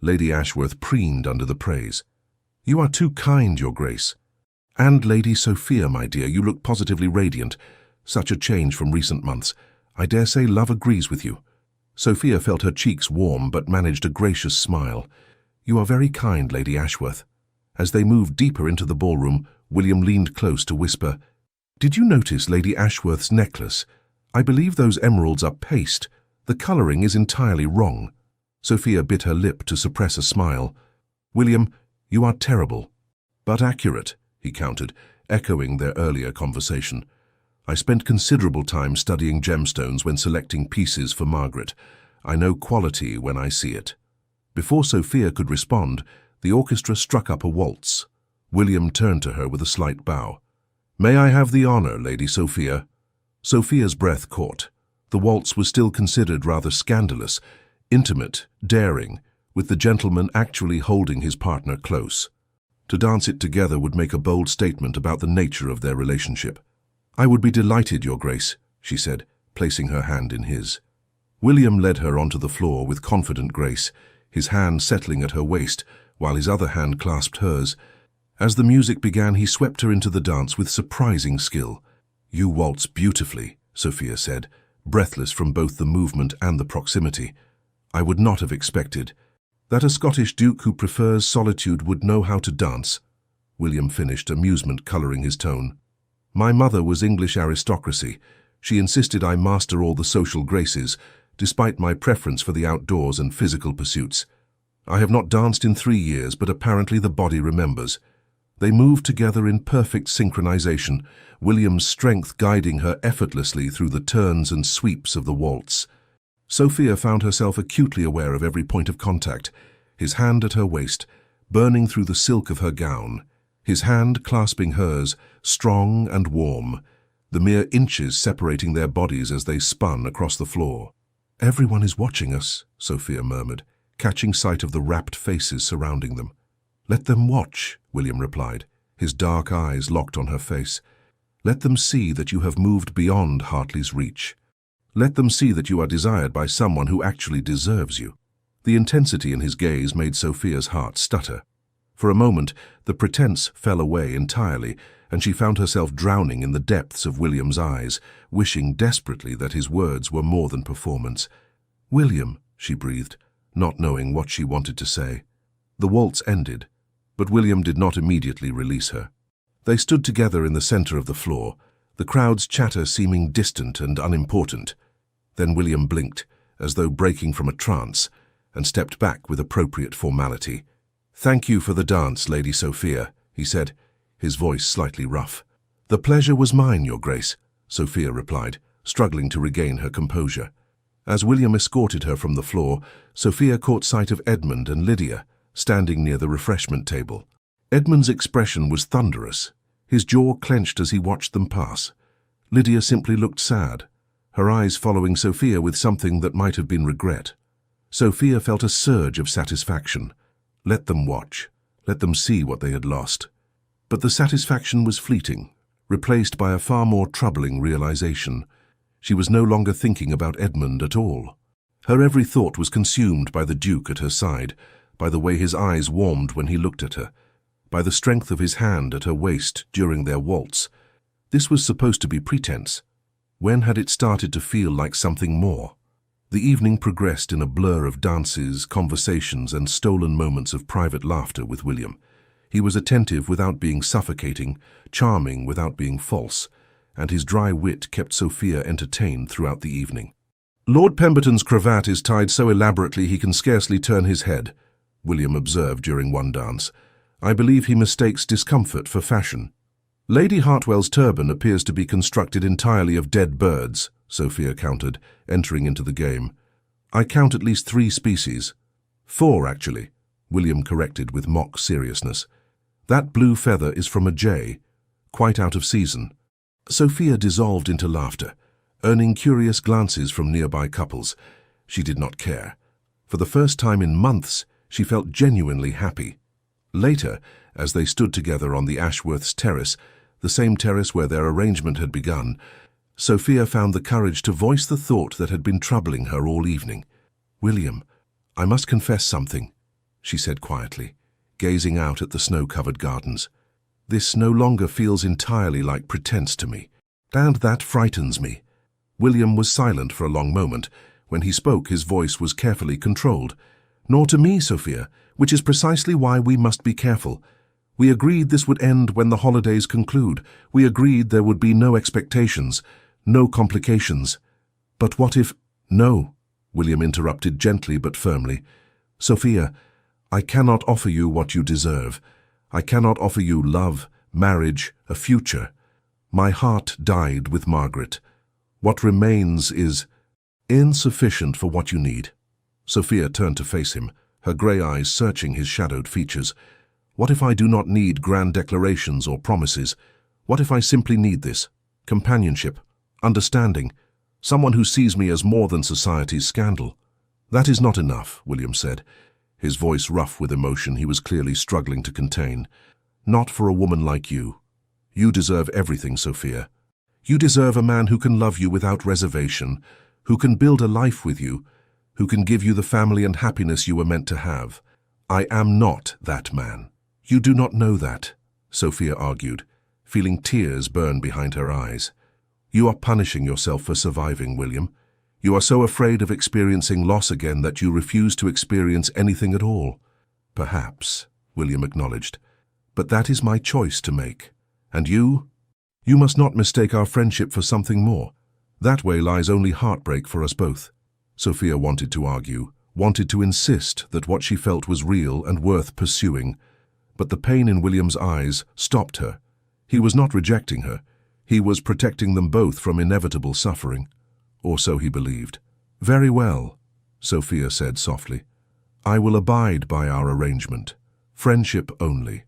Lady Ashworth preened under the praise. "You are too kind, your grace." "And Lady Sophia, my dear, you look positively radiant. Such a change from recent months. I dare say love agrees with you." Sophia felt her cheeks warm but managed a gracious smile. "You are very kind, Lady Ashworth." As they moved deeper into the ballroom, William leaned close to whisper, "Did you notice Lady Ashworth's necklace? I believe those emeralds are paste. The colouring is entirely wrong." Sophia bit her lip to suppress a smile. "William, you are terrible." "But accurate," he countered, echoing their earlier conversation. "I spent considerable time studying gemstones when selecting pieces for Margaret. I know quality when I see it." Before Sophia could respond, the orchestra struck up a waltz. William turned to her with a slight bow. "May I have the honour, Lady Sophia?" Sophia's breath caught. The waltz was still considered rather scandalous, intimate, daring, with the gentleman actually holding his partner close. To dance it together would make a bold statement about the nature of their relationship. "I would be delighted, Your Grace," she said, placing her hand in his. William led her onto the floor with confident grace, his hand settling at her waist, while his other hand clasped hers. As the music began, he swept her into the dance with surprising skill. "You waltz beautifully," Sophia said, breathless from both the movement and the proximity. "I would not have expected that a Scottish duke who prefers solitude would know how to dance," William finished, amusement colouring his tone. "My mother was English aristocracy. She insisted I master all the social graces, despite my preference for the outdoors and physical pursuits. I have not danced in 3 years, but apparently the body remembers." They moved together in perfect synchronization, William's strength guiding her effortlessly through the turns and sweeps of the waltz. Sophia found herself acutely aware of every point of contact, his hand at her waist, burning through the silk of her gown, his hand clasping hers, strong and warm, the mere inches separating their bodies as they spun across the floor. "Everyone is watching us," Sophia murmured, catching sight of the rapt faces surrounding them. "Let them watch," William replied, his dark eyes locked on her face. "Let them see that you have moved beyond Hartley's reach. Let them see that you are desired by someone who actually deserves you." The intensity in his gaze made Sophia's heart stutter. For a moment, the pretense fell away entirely, and she found herself drowning in the depths of William's eyes, wishing desperately that his words were more than performance. "William," she breathed, not knowing what she wanted to say. The waltz ended, but William did not immediately release her. They stood together in the center of the floor, the crowd's chatter seeming distant and unimportant. Then William blinked, as though breaking from a trance, and stepped back with appropriate formality. "Thank you for the dance, Lady Sophia," he said, his voice slightly rough. "The pleasure was mine, Your Grace," Sophia replied, struggling to regain her composure. As William escorted her from the floor, Sophia caught sight of Edmund and Lydia, standing near the refreshment table. Edmund's expression was thunderous, his jaw clenched as he watched them pass. Lydia simply looked sad, her eyes following Sophia with something that might have been regret. Sophia felt a surge of satisfaction. Let them watch, let them see what they had lost. But the satisfaction was fleeting, replaced by a far more troubling realization. She was no longer thinking about Edmund at all. Her every thought was consumed by the Duke at her side, by the way his eyes warmed when he looked at her, by the strength of his hand at her waist during their waltz. This was supposed to be pretense. When had it started to feel like something more? The evening progressed in a blur of dances, conversations, and stolen moments of private laughter with William. He was attentive without being suffocating, charming without being false, and his dry wit kept Sophia entertained throughout the evening. "Lord Pemberton's cravat is tied so elaborately he can scarcely turn his head," William observed during one dance. "I believe he mistakes discomfort for fashion." "Lady Hartwell's turban appears to be constructed entirely of dead birds," Sophia countered, entering into the game. "I count at least 3 species. 4, actually," William corrected with mock seriousness. "That blue feather is from a jay, quite out of season." Sophia dissolved into laughter, earning curious glances from nearby couples. She did not care. For the first time in months, she felt genuinely happy. Later, as they stood together on the Ashworth's terrace, the same terrace where their arrangement had begun, Sophia found the courage to voice the thought that had been troubling her all evening. "William, I must confess something," she said quietly, gazing out at the snow-covered gardens. "This no longer feels entirely like pretense to me, and that frightens me." William was silent for a long moment. When he spoke, his voice was carefully controlled. "Nor to me, Sophia, which is precisely why we must be careful. We agreed this would end when the holidays conclude. We agreed there would be no expectations, no complications. But what if—" "No," William interrupted gently but firmly. "Sophia, I cannot offer you what you deserve. I cannot offer you love, marriage, a future. My heart died with Margaret. What remains is insufficient for what you need." Sophia turned to face him, her grey eyes searching his shadowed features. "What if I do not need grand declarations or promises? What if I simply need this? Companionship, understanding, someone who sees me as more than society's scandal?" "That is not enough," William said, his voice rough with emotion he was clearly struggling to contain. "Not for a woman like you. You deserve everything, Sophia. You deserve a man who can love you without reservation, who can build a life with you, who can give you the family and happiness you were meant to have. I am not that man." "You do not know that," Sophia argued, feeling tears burn behind her eyes. "You are punishing yourself for surviving, William. You are so afraid of experiencing loss again that you refuse to experience anything at all." "Perhaps," William acknowledged, "but that is my choice to make. And you? You must not mistake our friendship for something more. That way lies only heartbreak for us both." Sophia wanted to argue, wanted to insist that what she felt was real and worth pursuing, but the pain in William's eyes stopped her. He was not rejecting her. He was protecting them both from inevitable suffering. Or so he believed. "Very well," Sophia said softly. "I will abide by our arrangement. Friendship only.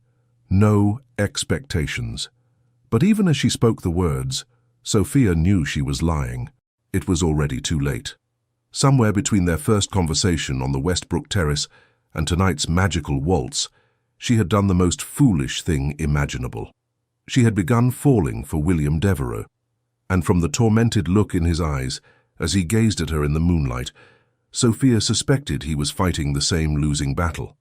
No expectations." But even as she spoke the words, Sophia knew she was lying. It was already too late. Somewhere between their first conversation on the Westbrook terrace and tonight's magical waltz, she had done the most foolish thing imaginable. She had begun falling for William Devereux, and from the tormented look in his eyes as he gazed at her in the moonlight, Sophia suspected he was fighting the same losing battle.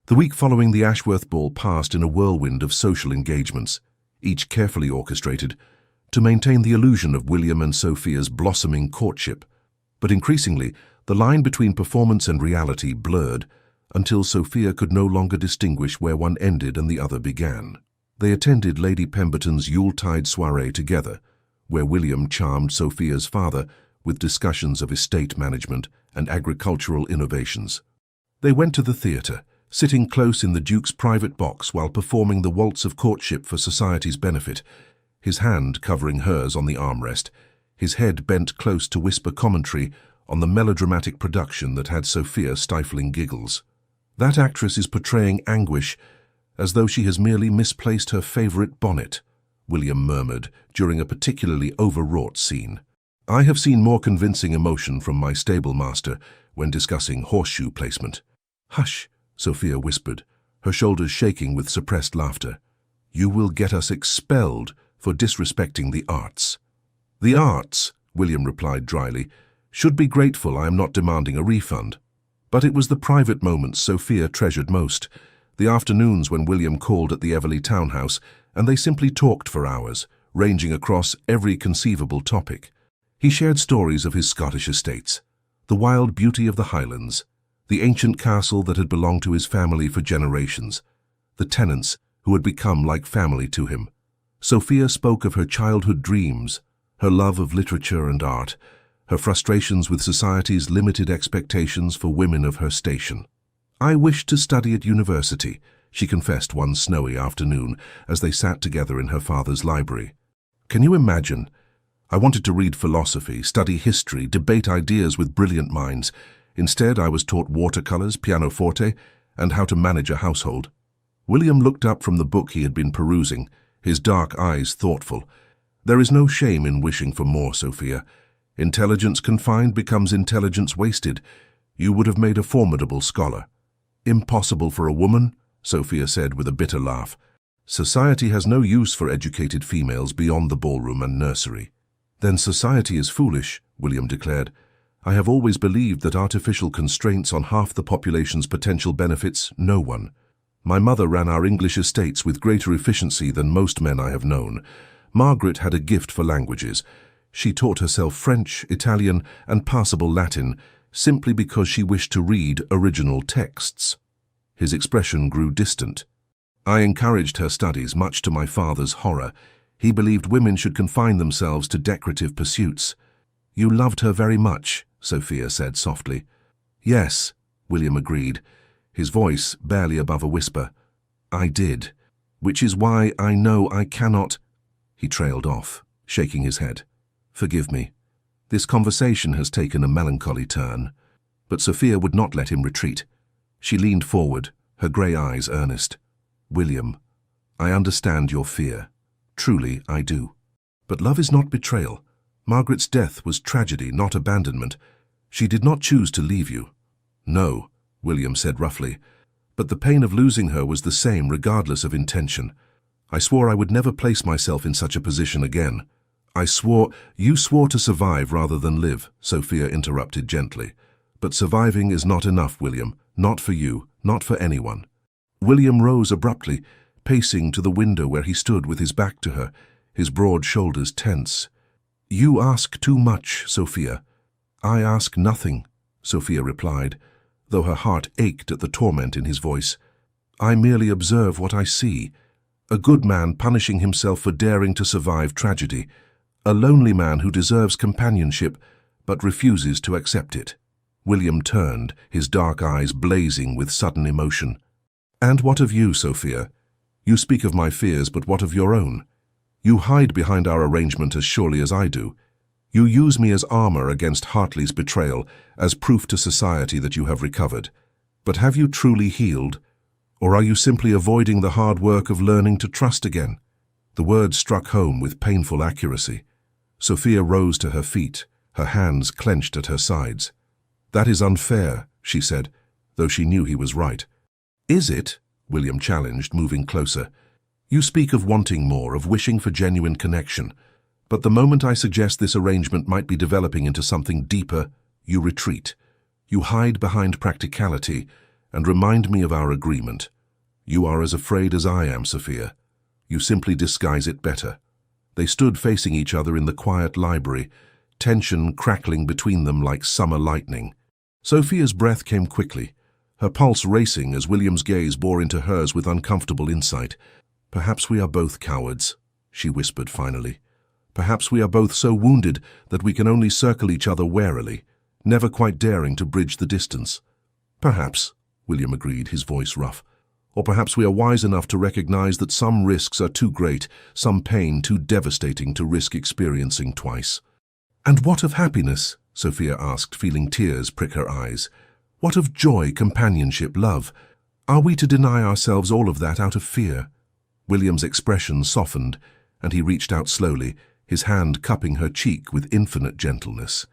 The week following the Ashworth ball passed in a whirlwind of social engagements. each carefully orchestrated, to maintain the illusion of William and Sophia's blossoming courtship. But increasingly, the line between performance and reality blurred until Sophia could no longer distinguish where one ended and the other began. They attended Lady Pemberton's Yuletide soiree together, where William charmed Sophia's father with discussions of estate management and agricultural innovations. They went to the theatre, sitting close in the Duke's private box while performing the waltz of courtship for society's benefit, his hand covering hers on the armrest, his head bent close to whisper commentary on the melodramatic production that had Sophia stifling giggles. That actress is portraying anguish as though she has merely misplaced her favourite bonnet, William murmured during a particularly overwrought scene. I have seen more convincing emotion from my stable master when discussing horseshoe placement. Hush, Sophia whispered, her shoulders shaking with suppressed laughter. You will get us expelled for disrespecting the arts. The arts, William replied dryly, should be grateful I am not demanding a refund. But it was the private moments Sophia treasured most, the afternoons when William called at the Everleigh townhouse, and they simply talked for hours, ranging across every conceivable topic. He shared stories of his Scottish estates, the wild beauty of the Highlands, the ancient castle that had belonged to his family for generations, the tenants who had become like family to him. Sophia spoke of her childhood dreams, her love of literature and art, her frustrations with society's limited expectations for women of her station. I wished to study at university, she confessed one snowy afternoon as they sat together in her father's library. Can you imagine? I wanted to read philosophy, study history, debate ideas with brilliant minds. Instead, I was taught watercolors, pianoforte, and how to manage a household. William looked up from the book he had been perusing, his dark eyes thoughtful. There is no shame in wishing for more, Sophia. Intelligence confined becomes intelligence wasted. You would have made a formidable scholar. Impossible for a woman, Sophia said with a bitter laugh. Society has no use for educated females beyond the ballroom and nursery. Then society is foolish, William declared. I have always believed that artificial constraints on half the population's potential benefits no one. My mother ran our English estates with greater efficiency than most men I have known. Margaret had a gift for languages. She taught herself French, Italian, and passable Latin simply because she wished to read original texts. His expression grew distant. I encouraged her studies, much to my father's horror. He believed women should confine themselves to decorative pursuits. You loved her very much, Sophia said softly. Yes, William agreed, his voice barely above a whisper. I did, which is why I know I cannot... He trailed off, shaking his head. Forgive me. This conversation has taken a melancholy turn. But Sophia would not let him retreat. She leaned forward, her grey eyes earnest. William, I understand your fear. Truly, I do. But love is not betrayal. Margaret's death was tragedy, not abandonment. She did not choose to leave you. No, William said roughly, but the pain of losing her was the same regardless of intention. I swore I would never place myself in such a position again. You swore to survive rather than live, Sophia interrupted gently. But surviving is not enough, William. Not for you, not for anyone. William rose abruptly, pacing to the window where he stood with his back to her, his broad shoulders tense. You ask too much, Sophia. I ask nothing, Sophia replied, though her heart ached at the torment in his voice. I merely observe what I see. A good man punishing himself for daring to survive tragedy. A lonely man who deserves companionship, but refuses to accept it. William turned, his dark eyes blazing with sudden emotion. And what of you, Sophia? You speak of my fears, but what of your own? You hide behind our arrangement as surely as I do. You use me as armor against Hartley's betrayal, as proof to society that you have recovered. But have you truly healed? Or are you simply avoiding the hard work of learning to trust again? The words struck home with painful accuracy. Sophia rose to her feet, her hands clenched at her sides. That is unfair, she said, though she knew he was right. Is it? William challenged, moving closer. You speak of wanting more, of wishing for genuine connection. But the moment I suggest this arrangement might be developing into something deeper, you retreat. You hide behind practicality and remind me of our agreement. You are as afraid as I am, Sophia. You simply disguise it better." They stood facing each other in the quiet library, tension crackling between them like summer lightning. Sophia's breath came quickly, her pulse racing as William's gaze bore into hers with uncomfortable insight. "Perhaps we are both cowards," she whispered finally. "Perhaps we are both so wounded that we can only circle each other warily, never quite daring to bridge the distance." "Perhaps," William agreed, his voice rough. "Or perhaps we are wise enough to recognize that some risks are too great, some pain too devastating to risk experiencing twice." "And what of happiness?" Sophia asked, feeling tears prick her eyes. "What of joy, companionship, love? Are we to deny ourselves all of that out of fear?" William's expression softened, and he reached out slowly, his hand cupping her cheek with infinite gentleness.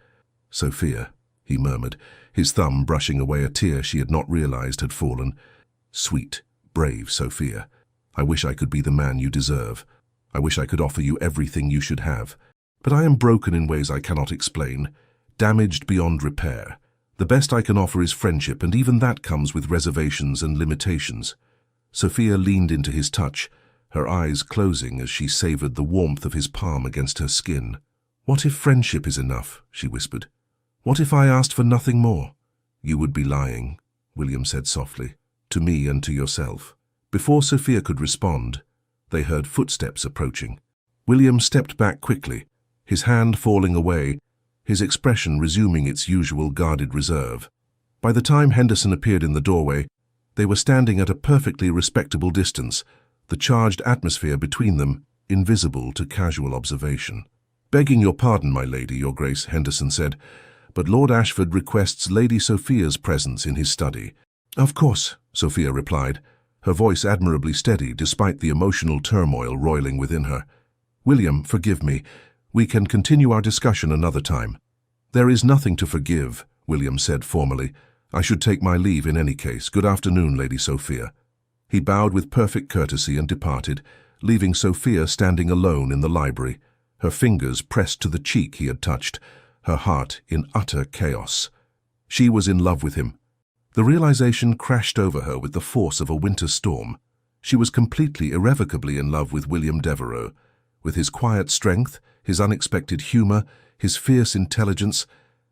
"Sophia," he murmured, his thumb brushing away a tear she had not realized had fallen. "Sweet, brave Sophia, I wish I could be the man you deserve. I wish I could offer you everything you should have. But I am broken in ways I cannot explain, damaged beyond repair. The best I can offer is friendship, and even that comes with reservations and limitations." Sophia leaned into his touch, her eyes closing as she savored the warmth of his palm against her skin. "What if friendship is enough?" she whispered. "What if I asked for nothing more?" "You would be lying," William said softly, "to me and to yourself." Before Sophia could respond, they heard footsteps approaching. William stepped back quickly, his hand falling away, his expression resuming its usual guarded reserve. By the time Henderson appeared in the doorway, they were standing at a perfectly respectable distance, the charged atmosphere between them invisible to casual observation. "Begging your pardon, my lady, your grace," Henderson said, "but Lord Ashford requests Lady Sophia's presence in his study." "Of course," Sophia replied, her voice admirably steady despite the emotional turmoil roiling within her. "William, forgive me. We can continue our discussion another time." "There is nothing to forgive," William said formally. "I should take my leave in any case. Good afternoon, Lady Sophia." He bowed with perfect courtesy and departed, leaving Sophia standing alone in the library, her fingers pressed to the cheek he had touched, her heart in utter chaos. She was in love with him. The realization crashed over her with the force of a winter storm. She was completely, irrevocably in love with William Devereux, with his quiet strength, his unexpected humor, his fierce intelligence,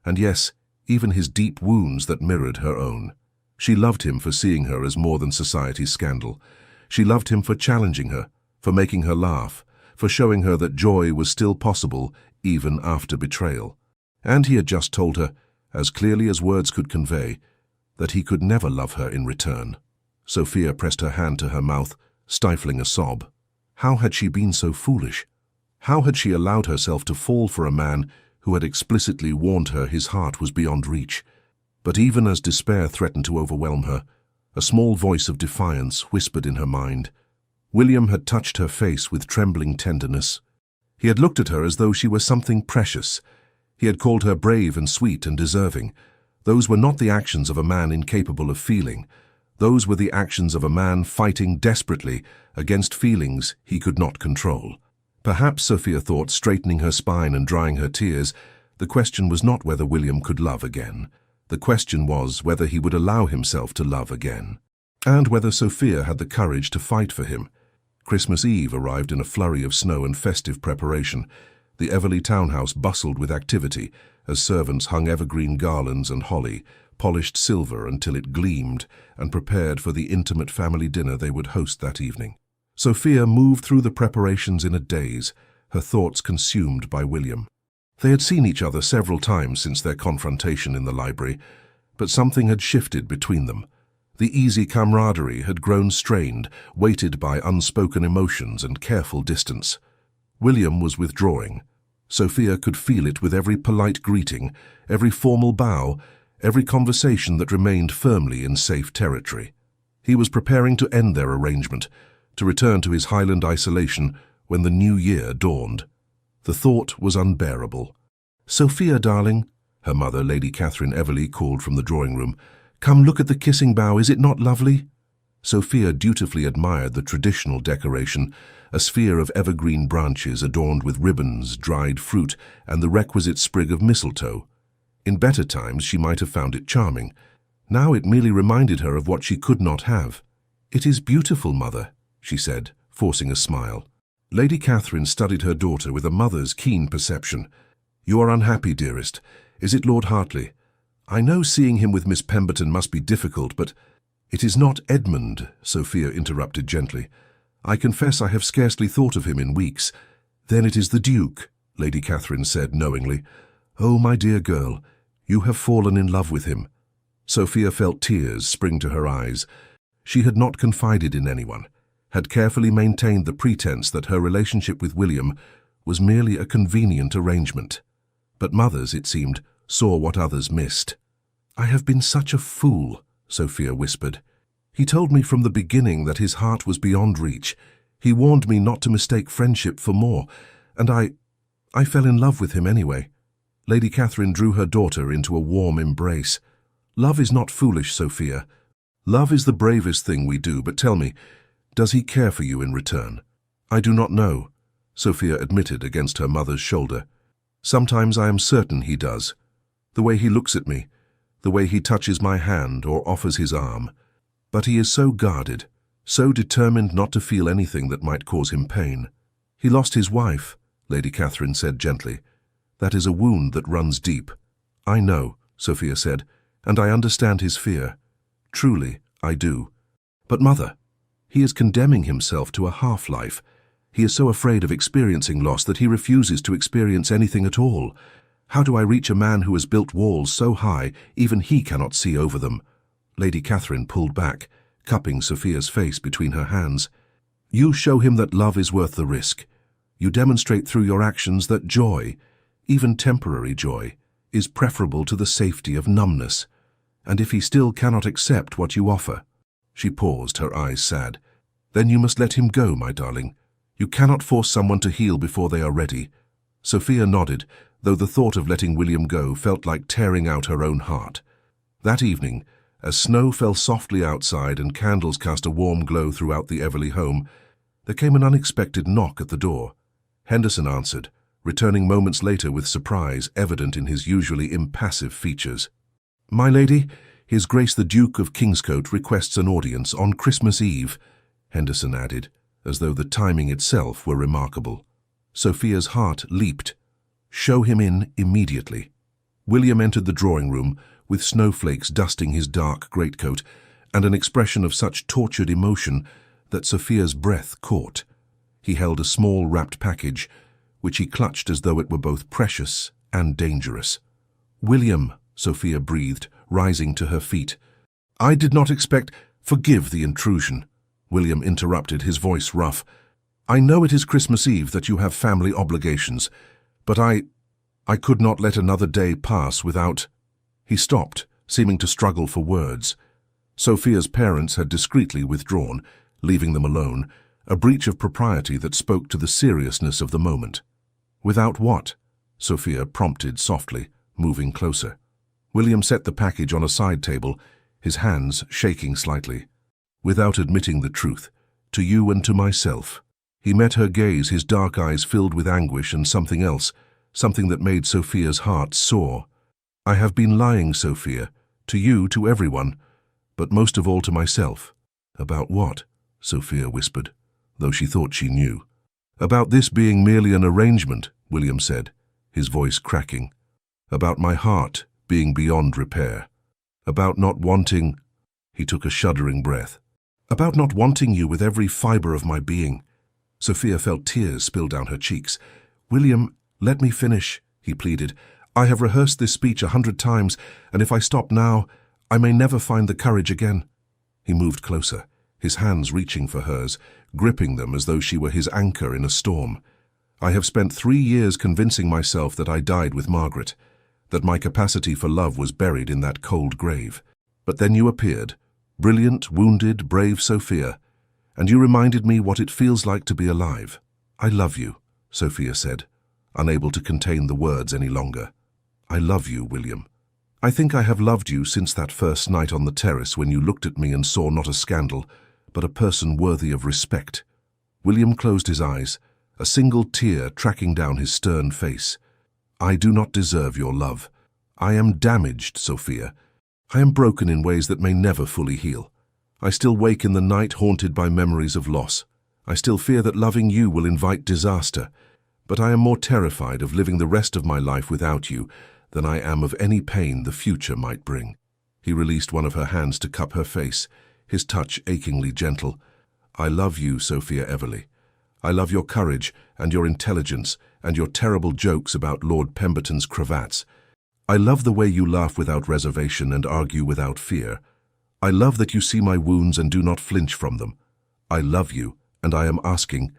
and yes, even his deep wounds that mirrored her own. She loved him for seeing her as more than society's scandal. She loved him for challenging her, for making her laugh, for showing her that joy was still possible even after betrayal. And he had just told her, as clearly as words could convey, that he could never love her in return. Sophia pressed her hand to her mouth, stifling a sob. How had she been so foolish? How had she allowed herself to fall for a man who had explicitly warned her his heart was beyond reach? But even as despair threatened to overwhelm her, a small voice of defiance whispered in her mind. William had touched her face with trembling tenderness. He had looked at her as though she were something precious. He had called her brave and sweet and deserving. Those were not the actions of a man incapable of feeling. Those were the actions of a man fighting desperately against feelings he could not control. Perhaps, Sophia thought, straightening her spine and drying her tears, the question was not whether William could love again. The question was whether he would allow himself to love again, and whether Sophia had the courage to fight for him. Christmas Eve arrived in a flurry of snow and festive preparation. The Everleigh townhouse bustled with activity as servants hung evergreen garlands and holly, polished silver until it gleamed, and prepared for the intimate family dinner they would host that evening. Sophia moved through the preparations in a daze, her thoughts consumed by William. They had seen each other several times since their confrontation in the library, but something had shifted between them. The easy camaraderie had grown strained, weighted by unspoken emotions and careful distance. William was withdrawing. Sophia could feel it with every polite greeting, every formal bow, every conversation that remained firmly in safe territory. He was preparing to end their arrangement, to return to his Highland isolation when the new year dawned. The thought was unbearable. "Sophia, darling," her mother, Lady Catherine Everleigh, called from the drawing-room, "come look at the kissing bough, is it not lovely?" Sophia dutifully admired the traditional decoration, a sphere of evergreen branches adorned with ribbons, dried fruit, and the requisite sprig of mistletoe. In better times she might have found it charming. Now it merely reminded her of what she could not have. "It is beautiful, mother," she said, forcing a smile. Lady Catherine studied her daughter with a mother's keen perception. "You are unhappy, dearest. Is it Lord Hartley? I know seeing him with Miss Pemberton must be difficult, but—" "It is not Edmund," Sophia interrupted gently. "I confess I have scarcely thought of him in weeks." "Then it is the Duke," Lady Catherine said knowingly. "Oh, my dear girl, you have fallen in love with him." Sophia felt tears spring to her eyes. She had not confided in anyone, had carefully maintained the pretense that her relationship with William was merely a convenient arrangement. But mothers, it seemed, saw what others missed. "I have been such a fool," Sophia whispered. "He told me from the beginning that his heart was beyond reach. He warned me not to mistake friendship for more, and I fell in love with him anyway." Lady Catherine drew her daughter into a warm embrace. "Love is not foolish, Sophia. Love is the bravest thing we do, but tell me, does he care for you in return?" "I do not know," Sophia admitted against her mother's shoulder. "Sometimes I am certain he does. The way he looks at me, the way he touches my hand or offers his arm. But he is so guarded, so determined not to feel anything that might cause him pain." "He lost his wife," Lady Catherine said gently. "That is a wound that runs deep." "I know," Sophia said, "and I understand his fear. Truly, I do. But mother, he is condemning himself to a half-life. He is so afraid of experiencing loss that he refuses to experience anything at all. How do I reach a man who has built walls so high even he cannot see over them?" Lady Catherine pulled back, cupping Sophia's face between her hands. "You show him that love is worth the risk. You demonstrate through your actions that joy, even temporary joy, is preferable to the safety of numbness. And if he still cannot accept what you offer—" She paused, her eyes sad. "Then you must let him go, my darling. You cannot force someone to heal before they are ready." Sophia nodded, though the thought of letting William go felt like tearing out her own heart. That evening, as snow fell softly outside and candles cast a warm glow throughout the Everley home, there came an unexpected knock at the door. Henderson answered, returning moments later with surprise evident in his usually impassive features. "My lady, His Grace the Duke of Kingscote requests an audience on Christmas Eve," Henderson added, as though the timing itself were remarkable. Sophia's heart leaped. "Show him in immediately." William entered the drawing room, with snowflakes dusting his dark greatcoat, and an expression of such tortured emotion that Sophia's breath caught. He held a small wrapped package, which he clutched as though it were both precious and dangerous. "William," Sophia breathed, rising to her feet. "I did not expect—" "Forgive the intrusion," William interrupted, his voice rough. "I know it is Christmas Eve, that you have family obligations, but I could not let another day pass without—" He stopped, seeming to struggle for words. Sophia's parents had discreetly withdrawn, leaving them alone, a breach of propriety that spoke to the seriousness of the moment. "Without what?" Sophia prompted softly, moving closer. William set the package on a side table, his hands shaking slightly. "Without admitting the truth, to you and to myself." He met her gaze, his dark eyes filled with anguish and something else, something that made Sophia's heart soar. "I have been lying, Sophia, to you, to everyone, but most of all to myself." "About what?" Sophia whispered, though she thought she knew. "About this being merely an arrangement," William said, his voice cracking. "About my heart being beyond repair. About not wanting—" He took a shuddering breath. "About not wanting you with every fibre of my being." Sophia felt tears spill down her cheeks. "William, let me finish," he pleaded. "I have rehearsed this speech 100 times, and if I stop now, I may never find the courage again." He moved closer, his hands reaching for hers, gripping them as though she were his anchor in a storm. "I have spent 3 years convincing myself that I died with Margaret, that my capacity for love was buried in that cold grave. But then you appeared, brilliant, wounded, brave Sophia, and you reminded me what it feels like to be alive." "I love you," Sophia said, unable to contain the words any longer. "I love you, William. I think I have loved you since that first night on the terrace when you looked at me and saw not a scandal, but a person worthy of respect." William closed his eyes, a single tear tracking down his stern face. "I do not deserve your love. I am damaged, Sophia. I am broken in ways that may never fully heal. I still wake in the night haunted by memories of loss. I still fear that loving you will invite disaster, but I am more terrified of living the rest of my life without you than I am of any pain the future might bring." He released one of her hands to cup her face, his touch achingly gentle. "I love you, Sophia Everleigh. I love your courage and your intelligence and your terrible jokes about Lord Pemberton's cravats. I love the way you laugh without reservation and argue without fear. I love that you see my wounds and do not flinch from them. I love you, and I am asking,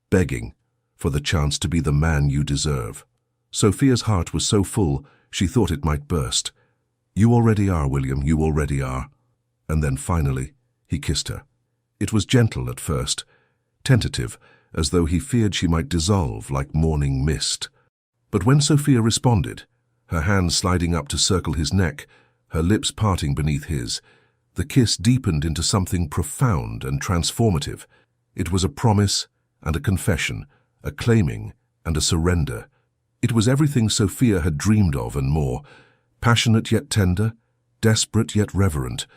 begging, for the chance to be the man you deserve." Sophia's heart was so full she thought it might burst. "You already are, William, you already are." And then finally, he kissed her. It was gentle at first, tentative, as though he feared she might dissolve like morning mist. But when Sophia responded, her hands sliding up to circle his neck, her lips parting beneath his, the kiss deepened into something profound and transformative. It was a promise and a confession, a claiming and a surrender. It was everything Sophia had dreamed of and more, passionate yet tender, desperate yet reverent.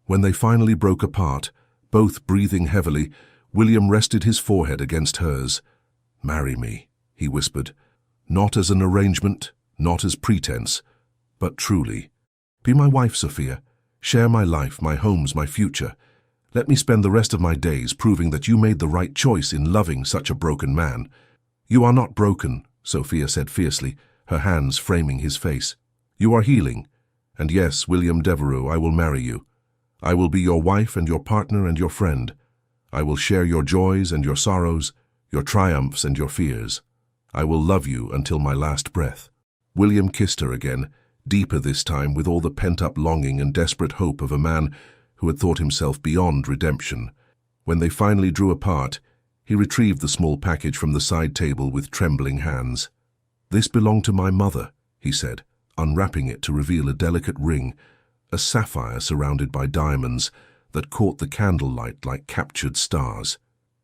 When they finally broke apart, both breathing heavily, William rested his forehead against hers. "Marry me," he whispered, "not as an arrangement, not as pretense, but truly. Be my wife, Sophia. Share my life, my homes, my future. Let me spend the rest of my days proving that you made the right choice in loving such a broken man." "You are not broken," Sophia said fiercely, her hands framing his face. "You are healing. And yes, William Devereux, I will marry you. I will be your wife and your partner and your friend. I will share your joys and your sorrows, your triumphs and your fears. I will love you until my last breath." William kissed her again, deeper this time, with all the pent-up longing and desperate hope of a man who had thought himself beyond redemption. When they finally drew apart, he retrieved the small package from the side table with trembling hands. "This belonged to my mother," he said, unwrapping it to reveal a delicate ring, a sapphire surrounded by diamonds that caught the candlelight like captured stars.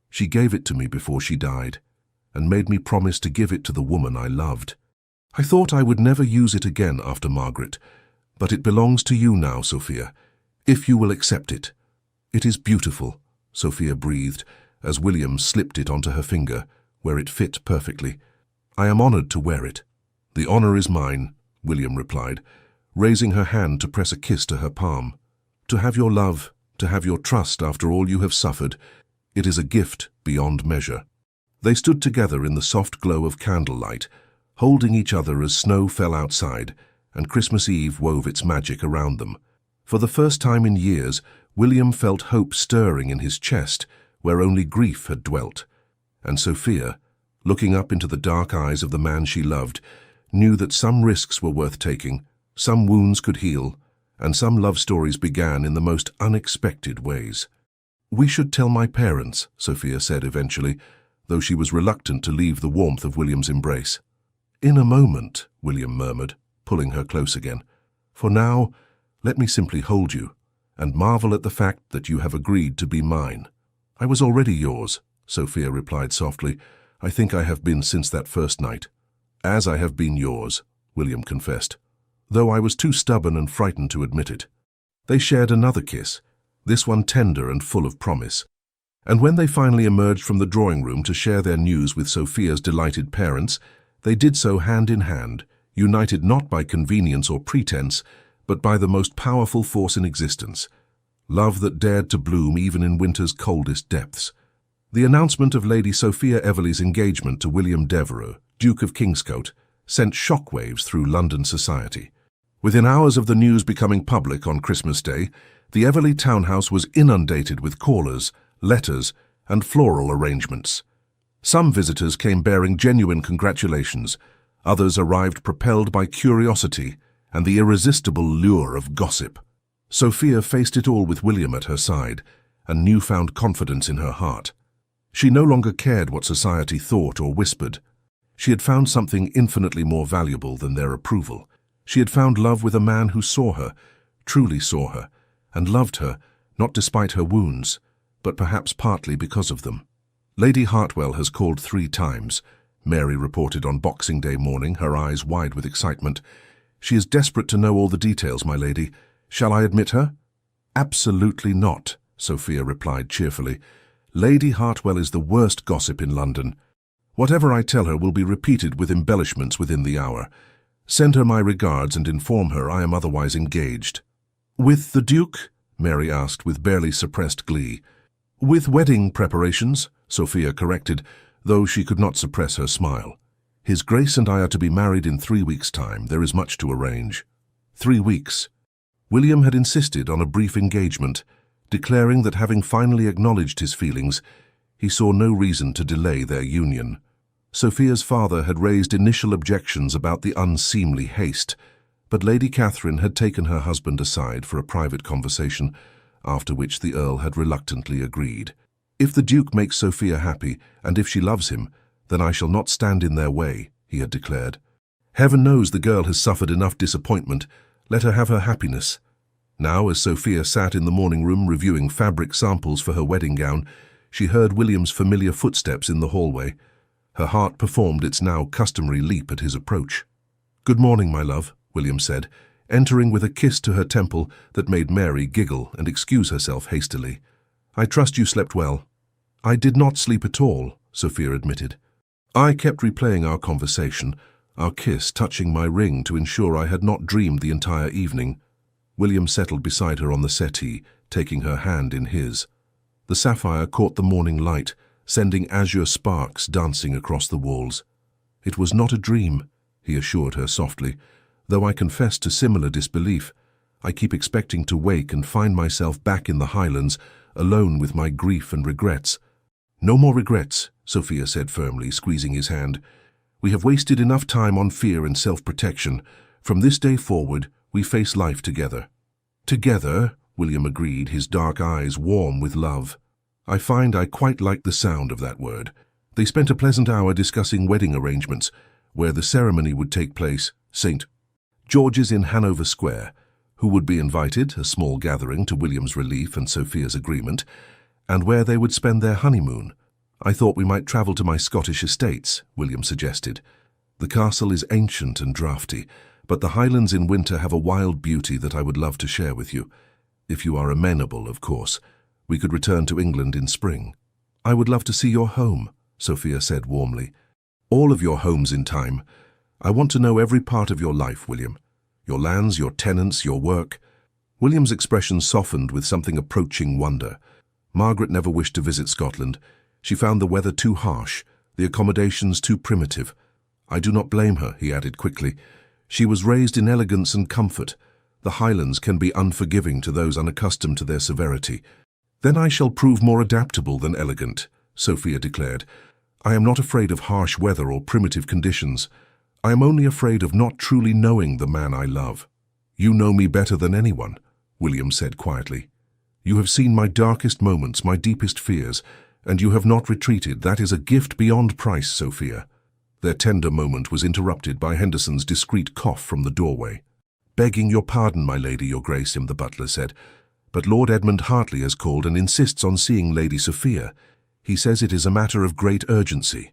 "She gave it to me before she died, and made me promise to give it to the woman I loved. I thought I would never use it again after Margaret, but it belongs to you now, Sophia, if you will accept it." "It is beautiful," Sophia breathed, as William slipped it onto her finger, where it fit perfectly. "I am honored to wear it." "The honor is mine," William replied, raising her hand to press a kiss to her palm. "To have your love, to have your trust after all you have suffered, it is a gift beyond measure." They stood together in the soft glow of candlelight, holding each other as snow fell outside, and Christmas Eve wove its magic around them. For the first time in years, William felt hope stirring in his chest, where only grief had dwelt. And Sophia, looking up into the dark eyes of the man she loved, knew that some risks were worth taking, some wounds could heal, and some love stories began in the most unexpected ways. "We should tell my parents," Sophia said eventually, though she was reluctant to leave the warmth of William's embrace. "In a moment," William murmured, pulling her close again. "For now, let me simply hold you, and marvel at the fact that you have agreed to be mine." "I was already yours," Sophia replied softly. "I think I have been since that first night." "As I have been yours," William confessed, though I was too stubborn and frightened to admit it. They shared another kiss, this one tender and full of promise. And when they finally emerged from the drawing room to share their news with Sophia's delighted parents, they did so hand in hand, united not by convenience or pretense, but by the most powerful force in existence, love that dared to bloom even in winter's coldest depths. The announcement of Lady Sophia Everleigh's engagement to William Devereux, Duke of Kingscote, sent shockwaves through London society. Within hours of the news becoming public on Christmas Day, the Everleigh townhouse was inundated with callers, letters, and floral arrangements. Some visitors came bearing genuine congratulations, others arrived propelled by curiosity and the irresistible lure of gossip. Sophia faced it all with William at her side, and newfound confidence in her heart. She no longer cared what society thought or whispered. She had found something infinitely more valuable than their approval. She had found love with a man who saw her, truly saw her, and loved her, not despite her wounds, but perhaps partly because of them. "Lady Hartwell has called 3 times, Mary reported on Boxing Day morning, her eyes wide with excitement. "She is desperate to know all the details, my lady. Shall I admit her?" "Absolutely not," Sophia replied cheerfully. Lady Hartwell is the worst gossip in London. Whatever I tell her will be repeated with embellishments within the hour. Send her my regards and inform her I am otherwise engaged." "With the Duke?" Mary asked with barely suppressed glee. "With wedding preparations," Sophia corrected, though she could not suppress her smile. "His Grace and I are to be married in 3 weeks' time. There is much to arrange." 3 weeks. William had insisted on a brief engagement, declaring that having finally acknowledged his feelings, he saw no reason to delay their union. Sophia's father had raised initial objections about the unseemly haste, but Lady Catherine had taken her husband aside for a private conversation, after which the Earl had reluctantly agreed. "If the Duke makes Sophia happy, and if she loves him, then I shall not stand in their way," he had declared. "Heaven knows the girl has suffered enough disappointment. Let her have her happiness." Now, as Sophia sat in the morning room reviewing fabric samples for her wedding gown, she heard William's familiar footsteps in the hallway. Her heart performed its now customary leap at his approach. "Good morning, my love," William said, entering with a kiss to her temple that made Mary giggle and excuse herself hastily. "I trust you slept well." "I did not sleep at all," Sophia admitted. "I kept replaying our conversation, our kiss touching my ring to ensure I had not dreamed the entire evening." William settled beside her on the settee, taking her hand in his. The sapphire caught the morning light, sending azure sparks dancing across the walls. "It was not a dream," he assured her softly, "though I confess to similar disbelief. I keep expecting to wake and find myself back in the Highlands, alone with my grief and regrets." "No more regrets," Sophia said firmly, squeezing his hand. "We have wasted enough time on fear and self-protection. From this day forward, we face life together." "Together," William agreed, his dark eyes warm with love. "I find I quite like the sound of that word." They spent a pleasant hour discussing wedding arrangements, where the ceremony would take place, St. George's in Hanover Square, who would be invited, a small gathering to William's relief and Sophia's agreement, and where they would spend their honeymoon. "I thought we might travel to my Scottish estates," William suggested. "The castle is ancient and draughty, but the Highlands in winter have a wild beauty that I would love to share with you. If you are amenable, of course. We could return to England in spring." "I would love to see your home," Sophia said warmly. "All of your homes in time. I want to know every part of your life, William. Your lands, your tenants, your work." William's expression softened with something approaching wonder. Margaret never wished to visit Scotland. She found the weather too harsh, the accommodations too primitive. "I do not blame her," he added quickly. "She was raised in elegance and comfort. The Highlands can be unforgiving to those unaccustomed to their severity." "Then I shall prove more adaptable than elegant," Sophia declared. "I am not afraid of harsh weather or primitive conditions. I am only afraid of not truly knowing the man I love." "You know me better than anyone," William said quietly. "You have seen my darkest moments, my deepest fears, and you have not retreated. That is a gift beyond price, Sophia." Their tender moment was interrupted by Henderson's discreet cough from the doorway. "Begging your pardon, my lady, your grace," the butler said, "but Lord Edmund Hartley has called and insists on seeing Lady Sophia. He says it is a matter of great urgency."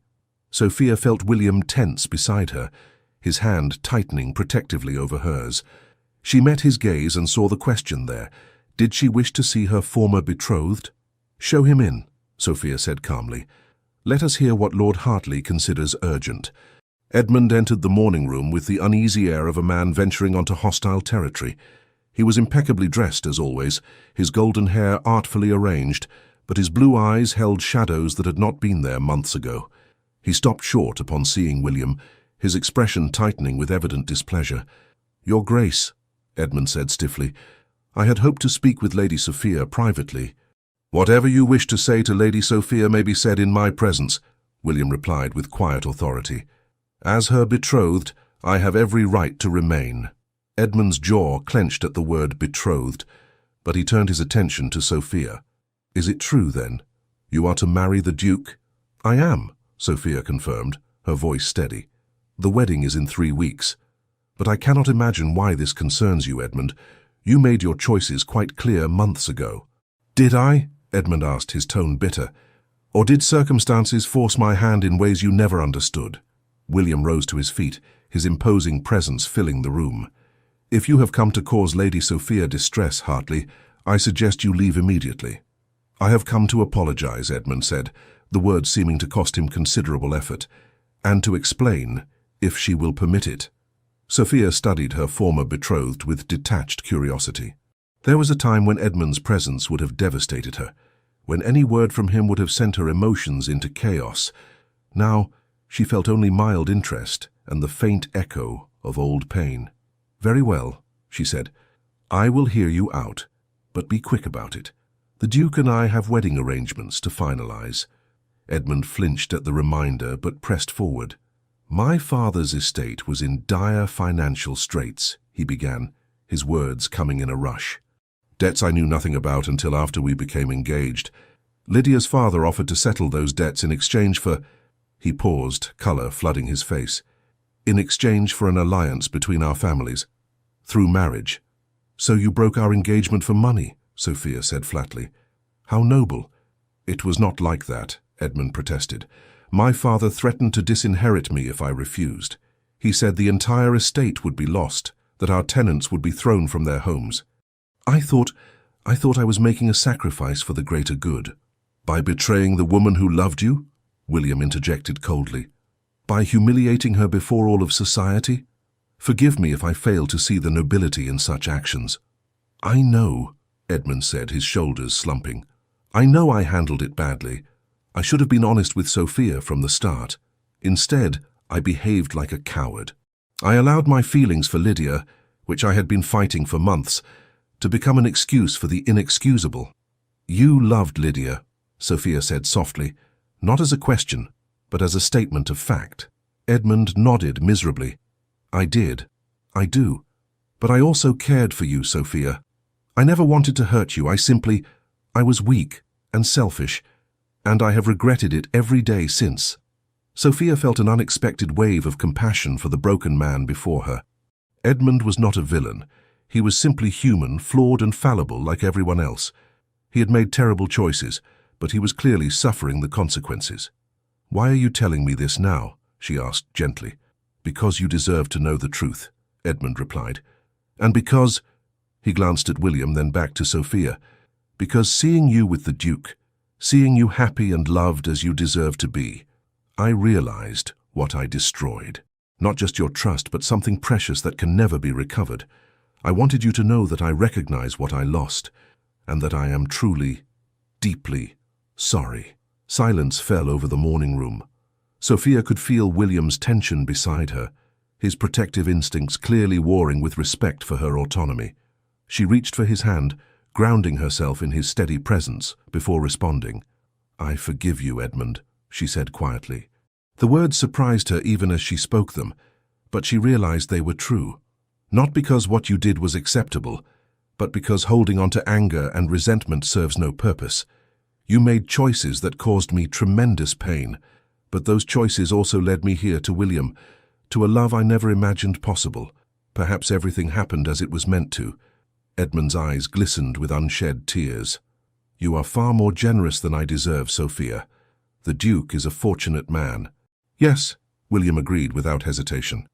Sophia felt William tense beside her, his hand tightening protectively over hers. She met his gaze and saw the question there. Did she wish to see her former betrothed? "Show him in," Sophia said calmly. "Let us hear what Lord Hartley considers urgent." Edmund entered the morning room with the uneasy air of a man venturing onto hostile territory. He was impeccably dressed, as always, his golden hair artfully arranged, but his blue eyes held shadows that had not been there months ago. He stopped short upon seeing William, his expression tightening with evident displeasure. "Your Grace," Edmund said stiffly, "I had hoped to speak with Lady Sophia privately." "Whatever you wish to say to Lady Sophia may be said in my presence," William replied with quiet authority. "As her betrothed, I have every right to remain." Edmund's jaw clenched at the word betrothed, but he turned his attention to Sophia. "Is it true, then? You are to marry the Duke?" "I am," Sophia confirmed, her voice steady. "The wedding is in 3 weeks. But I cannot imagine why this concerns you, Edmund. You made your choices quite clear months ago." "Did I?" Edmund asked, his tone bitter. "Or did circumstances force my hand in ways you never understood?" William rose to his feet, his imposing presence filling the room. "If you have come to cause Lady Sophia distress, Hartley, I suggest you leave immediately." "I have come to apologize," Edmund said, the words seeming to cost him considerable effort, "and to explain, if she will permit it." Sophia studied her former betrothed with detached curiosity. There was a time when Edmund's presence would have devastated her, when any word from him would have sent her emotions into chaos. Now, she felt only mild interest and the faint echo of old pain. "Very well," she said. "I will hear you out, but be quick about it. The Duke and I have wedding arrangements to finalize." Edmund flinched at the reminder but pressed forward. "My father's estate was in dire financial straits," he began, his words coming in a rush. "Debts I knew nothing about until after we became engaged. Lydia's father offered to settle those debts in exchange for—" He paused, color flooding his face. "In exchange for an alliance between our families. Through marriage." "So you broke our engagement for money," Sophia said flatly. "How noble." "It was not like that," Edmund protested. "My father threatened to disinherit me if I refused. He said the entire estate would be lost, that our tenants would be thrown from their homes. I thought I was making a sacrifice for the greater good." "By betraying the woman who loved you?" William interjected coldly. "By humiliating her before all of society? Forgive me if I fail to see the nobility in such actions." "I know," Edmund said, his shoulders slumping. "I know I handled it badly. I should have been honest with Sophia from the start. Instead, I behaved like a coward. I allowed my feelings for Lydia, which I had been fighting for months, to become an excuse for the inexcusable." "You loved Lydia," Sophia said softly, not as a question, but as a statement of fact. Edmund nodded miserably. "I did. I do. But I also cared for you, Sophia. I never wanted to hurt you. I was weak and selfish, and I have regretted it every day since." Sophia felt an unexpected wave of compassion for the broken man before her. Edmund was not a villain. He was simply human, flawed and fallible like everyone else. He had made terrible choices, but he was clearly suffering the consequences. "Why are you telling me this now?" she asked gently. "Because you deserve to know the truth," Edmund replied. "And because—" he glanced at William, then back to Sophia, "because seeing you with the Duke, seeing you happy and loved as you deserve to be, I realized what I destroyed. Not just your trust, but something precious that can never be recovered. I wanted you to know that I recognize what I lost, and that I am truly, deeply sorry." Silence fell over the morning room. Sophia could feel William's tension beside her, his protective instincts clearly warring with respect for her autonomy. She reached for his hand, grounding herself in his steady presence before responding. "I forgive you, Edmund," she said quietly. The words surprised her even as she spoke them, but she realized they were true. Not because what you did was acceptable, but because holding on to anger and resentment serves no purpose. You made choices that caused me tremendous pain, but those choices also led me here to William, to a love I never imagined possible. Perhaps everything happened as it was meant to." Edmund's eyes glistened with unshed tears. "You are far more generous than I deserve, Sophia. The Duke is a fortunate man." "Yes," William agreed without hesitation.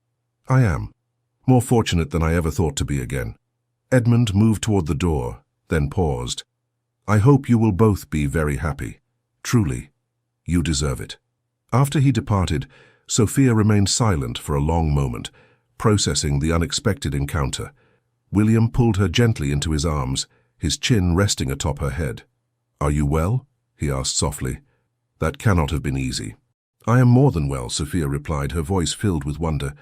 "I am. More fortunate than I ever thought to be again." Edmund moved toward the door, then paused. "I hope you will both be very happy. Truly, you deserve it." After he departed, Sophia remained silent for a long moment, processing the unexpected encounter. William pulled her gently into his arms, his chin resting atop her head. "Are you well?" he asked softly. "That cannot have been easy." "I am more than well," Sophia replied, her voice filled with wonder.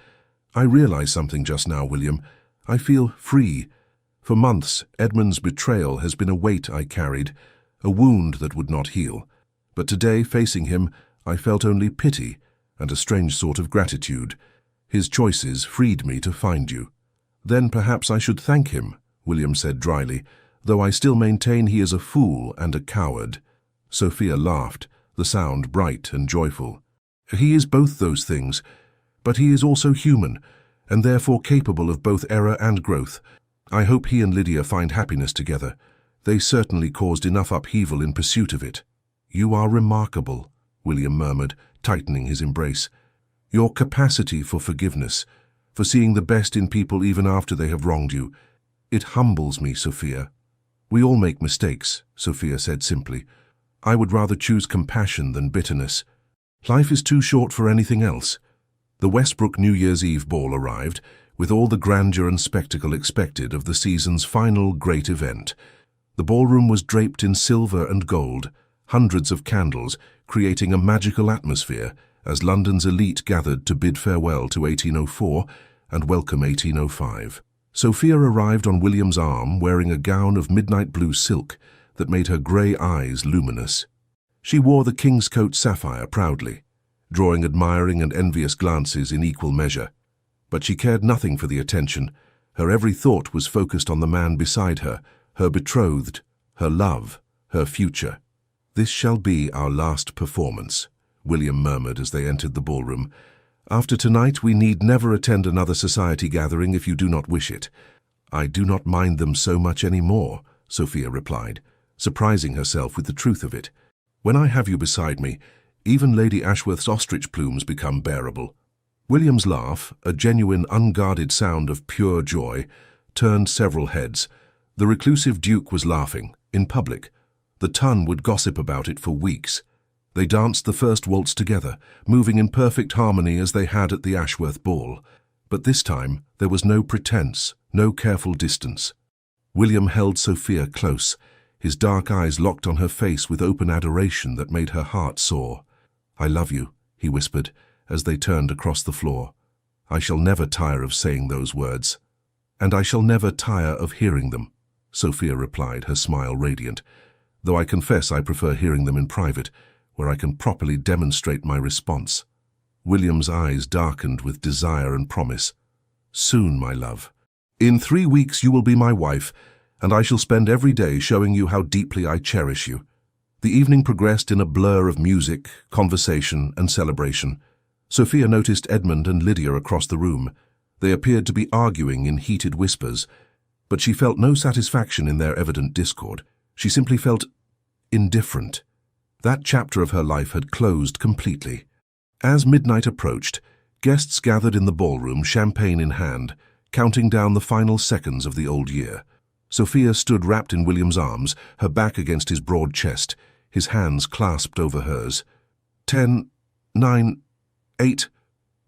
"I realize something just now, William. I feel free. For months, Edmund's betrayal has been a weight I carried, a wound that would not heal. But today, facing him, I felt only pity and a strange sort of gratitude. His choices freed me to find you." "Then perhaps I should thank him," William said dryly, "though I still maintain he is a fool and a coward." Sophia laughed, the sound bright and joyful. "He is both those things, but he is also human, and therefore capable of both error and growth. I hope he and Lydia find happiness together. They certainly caused enough upheaval in pursuit of it." "You are remarkable," William murmured, tightening his embrace. "Your capacity for forgiveness, for seeing the best in people even after they have wronged you. It humbles me, Sophia." We all make mistakes, Sophia said simply. I would rather choose compassion than bitterness. Life is too short for anything else. The Westbrook New Year's Eve ball arrived, with all the grandeur and spectacle expected of the season's final great event. The ballroom was draped in silver and gold, hundreds of candles, creating a magical atmosphere as London's elite gathered to bid farewell to 1804 and welcome 1805. Sophia arrived on William's arm wearing a gown of midnight blue silk that made her grey eyes luminous. She wore the King's Coat sapphire proudly, drawing admiring and envious glances in equal measure. But she cared nothing for the attention. Her every thought was focused on the man beside her, her betrothed, her love, her future. This shall be our last performance, William murmured as they entered the ballroom. After tonight, we need never attend another society gathering if you do not wish it. I do not mind them so much any more, Sophia replied, surprising herself with the truth of it. When I have you beside me, even Lady Ashworth's ostrich plumes become bearable. William's laugh, a genuine, unguarded sound of pure joy, turned several heads. The reclusive Duke was laughing, in public. The ton would gossip about it for weeks. They danced the first waltz together, moving in perfect harmony as they had at the Ashworth ball. But this time, there was no pretense, no careful distance. William held Sophia close, his dark eyes locked on her face with open adoration that made her heart soar. I love you, he whispered, as they turned across the floor. I shall never tire of saying those words. And I shall never tire of hearing them, Sophia replied, her smile radiant, though I confess I prefer hearing them in private, where I can properly demonstrate my response. William's eyes darkened with desire and promise. Soon, my love. In 3 weeks you will be my wife, and I shall spend every day showing you how deeply I cherish you. The evening progressed in a blur of music, conversation, and celebration. Sophia noticed Edmund and Lydia across the room. They appeared to be arguing in heated whispers, but she felt no satisfaction in their evident discord. She simply felt indifferent. That chapter of her life had closed completely. As midnight approached, guests gathered in the ballroom, champagne in hand, counting down the final seconds of the old year. Sophia stood wrapped in William's arms, her back against his broad chest, his hands clasped over hers. 10, 9, 8.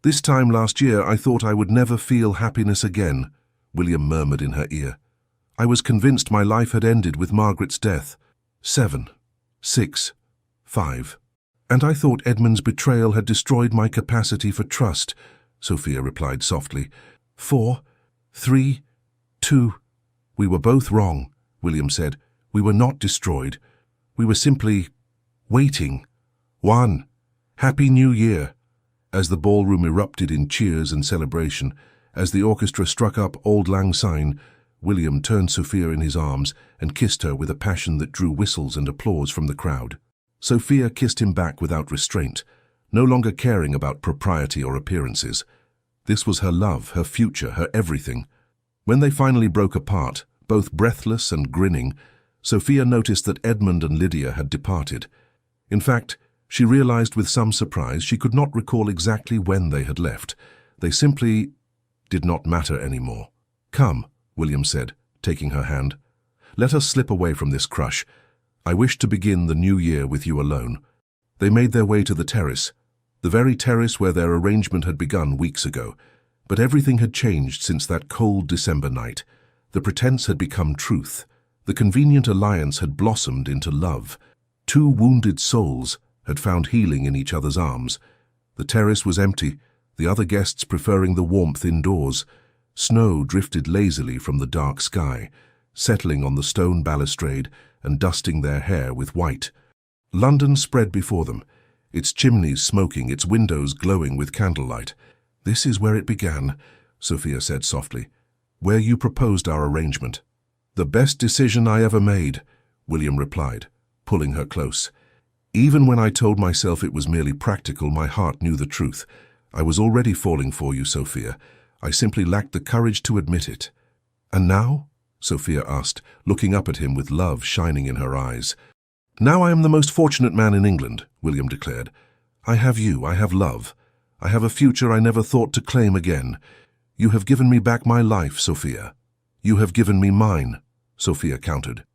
This time last year I thought I would never feel happiness again, William murmured in her ear. I was convinced my life had ended with Margaret's death. 7, 6, 5. And I thought Edmund's betrayal had destroyed my capacity for trust, Sophia replied softly. 4, 3, 2. We were both wrong, William said. We were not destroyed. We were simply waiting. 1. Happy New Year. As the ballroom erupted in cheers and celebration, as the orchestra struck up Auld Lang Syne, William turned Sophia in his arms and kissed her with a passion that drew whistles and applause from the crowd. Sophia kissed him back without restraint, no longer caring about propriety or appearances. This was her love, her future, her everything. When they finally broke apart, both breathless and grinning, Sophia noticed that Edmund and Lydia had departed. In fact, she realized with some surprise she could not recall exactly when they had left. They simply did not matter anymore. Come, William said, taking her hand. Let us slip away from this crush. I wish to begin the new year with you alone. They made their way to the terrace, the very terrace where their arrangement had begun weeks ago. But everything had changed since that cold December night. The pretense had become truth. The convenient alliance had blossomed into love. 2 wounded souls had found healing in each other's arms. The terrace was empty, the other guests preferring the warmth indoors. Snow drifted lazily from the dark sky, settling on the stone balustrade and dusting their hair with white. London spread before them, its chimneys smoking, its windows glowing with candlelight. This is where it began, Sophia said softly, where you proposed our arrangement. The best decision I ever made, William replied, pulling her close. Even when I told myself it was merely practical, my heart knew the truth. I was already falling for you, Sophia. I simply lacked the courage to admit it. And now? Sophia asked, looking up at him with love shining in her eyes. Now I am the most fortunate man in England, William declared. I have you, I have love. I have a future I never thought to claim again. You have given me back my life, Sophia. You have given me mine, Sophia countered.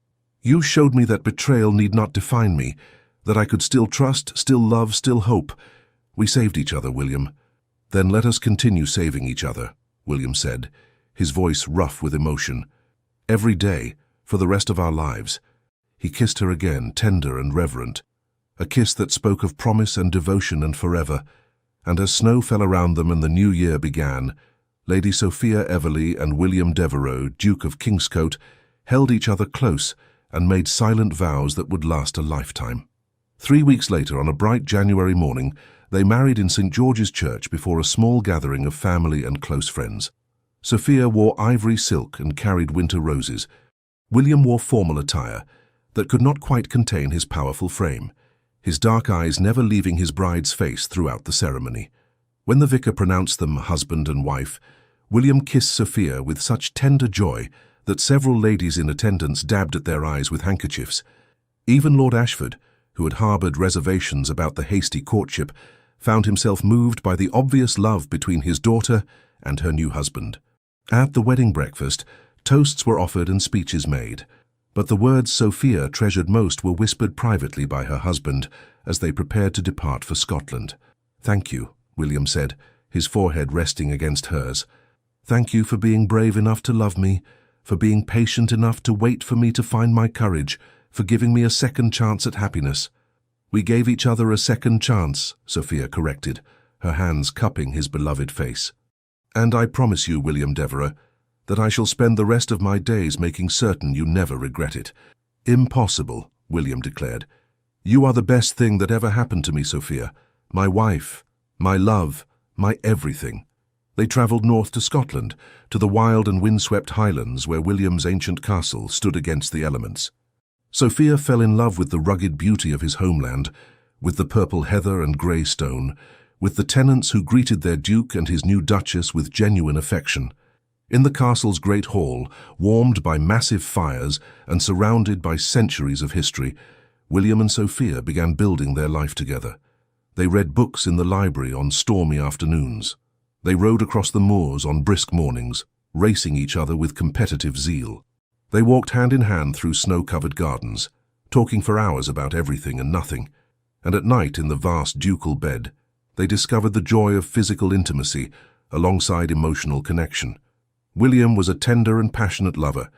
You showed me that betrayal need not define me, that I could still trust, still love, still hope. We saved each other, William. Then let us continue saving each other, William said, his voice rough with emotion. Every day, for the rest of our lives. He kissed her again, tender and reverent, a kiss that spoke of promise and devotion and forever. And as snow fell around them and the new year began, Lady Sophia Everleigh and William Devereux, Duke of Kingscote, held each other close and made silent vows that would last a lifetime. 3 weeks later, on a bright January morning, they married in St. George's Church before a small gathering of family and close friends. Sophia wore ivory silk and carried winter roses. William wore formal attire that could not quite contain his powerful frame, his dark eyes never leaving his bride's face throughout the ceremony. When the vicar pronounced them husband and wife, William kissed Sophia with such tender joy that several ladies in attendance dabbed at their eyes with handkerchiefs. Even Lord Ashford, who had harboured reservations about the hasty courtship, found himself moved by the obvious love between his daughter and her new husband. At the wedding breakfast, toasts were offered and speeches made, but the words Sophia treasured most were whispered privately by her husband as they prepared to depart for Scotland. "Thank you," William said, his forehead resting against hers. "Thank you for being brave enough to love me, for being patient enough to wait for me to find my courage, for giving me a second chance at happiness." "We gave each other a second chance," Sophia corrected, her hands cupping his beloved face. "And I promise you, William Devereux, that I shall spend the rest of my days making certain you never regret it." "Impossible," William declared. "You are the best thing that ever happened to me, Sophia. My wife, my love, my everything." They travelled north to Scotland, to the wild and windswept highlands where William's ancient castle stood against the elements. Sophia fell in love with the rugged beauty of his homeland, with the purple heather and grey stone, with the tenants who greeted their duke and his new duchess with genuine affection. In the castle's great hall, warmed by massive fires and surrounded by centuries of history, William and Sophia began building their life together. They read books in the library on stormy afternoons. They rode across the moors on brisk mornings, racing each other with competitive zeal. They walked hand in hand through snow-covered gardens, talking for hours about everything and nothing, and at night in the vast ducal bed, they discovered the joy of physical intimacy alongside emotional connection. William was a tender and passionate lover,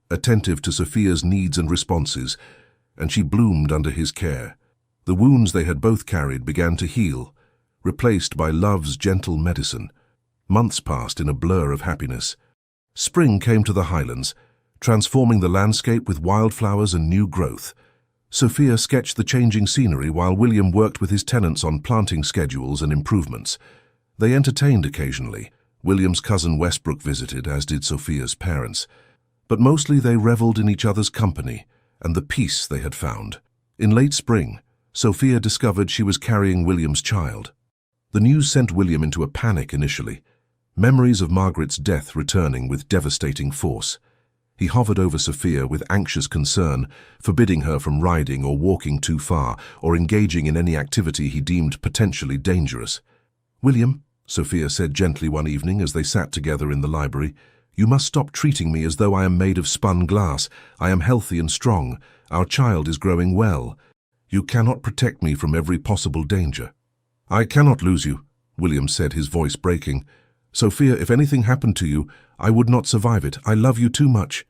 attentive to Sophia's needs and responses, and she bloomed under his care. The wounds they had both carried began to heal, replaced by love's gentle medicine. Months passed in a blur of happiness. Spring came to the highlands, transforming the landscape with wildflowers and new growth. Sophia sketched the changing scenery while William worked with his tenants on planting schedules and improvements. They entertained occasionally. William's cousin Westbrook visited, as did Sophia's parents. But mostly they revelled in each other's company and the peace they had found. In late spring, Sophia discovered she was carrying William's child. The news sent William into a panic initially, memories of Margaret's death returning with devastating force. He hovered over Sophia with anxious concern, forbidding her from riding or walking too far or engaging in any activity he deemed potentially dangerous. "William," Sophia said gently one evening as they sat together in the library, "you must stop treating me as though I am made of spun glass. I am healthy and strong. Our child is growing well. You cannot protect me from every possible danger." "I cannot lose you," William said, his voice breaking. "Sophia, if anything happened to you, I would not survive it. I love you too much."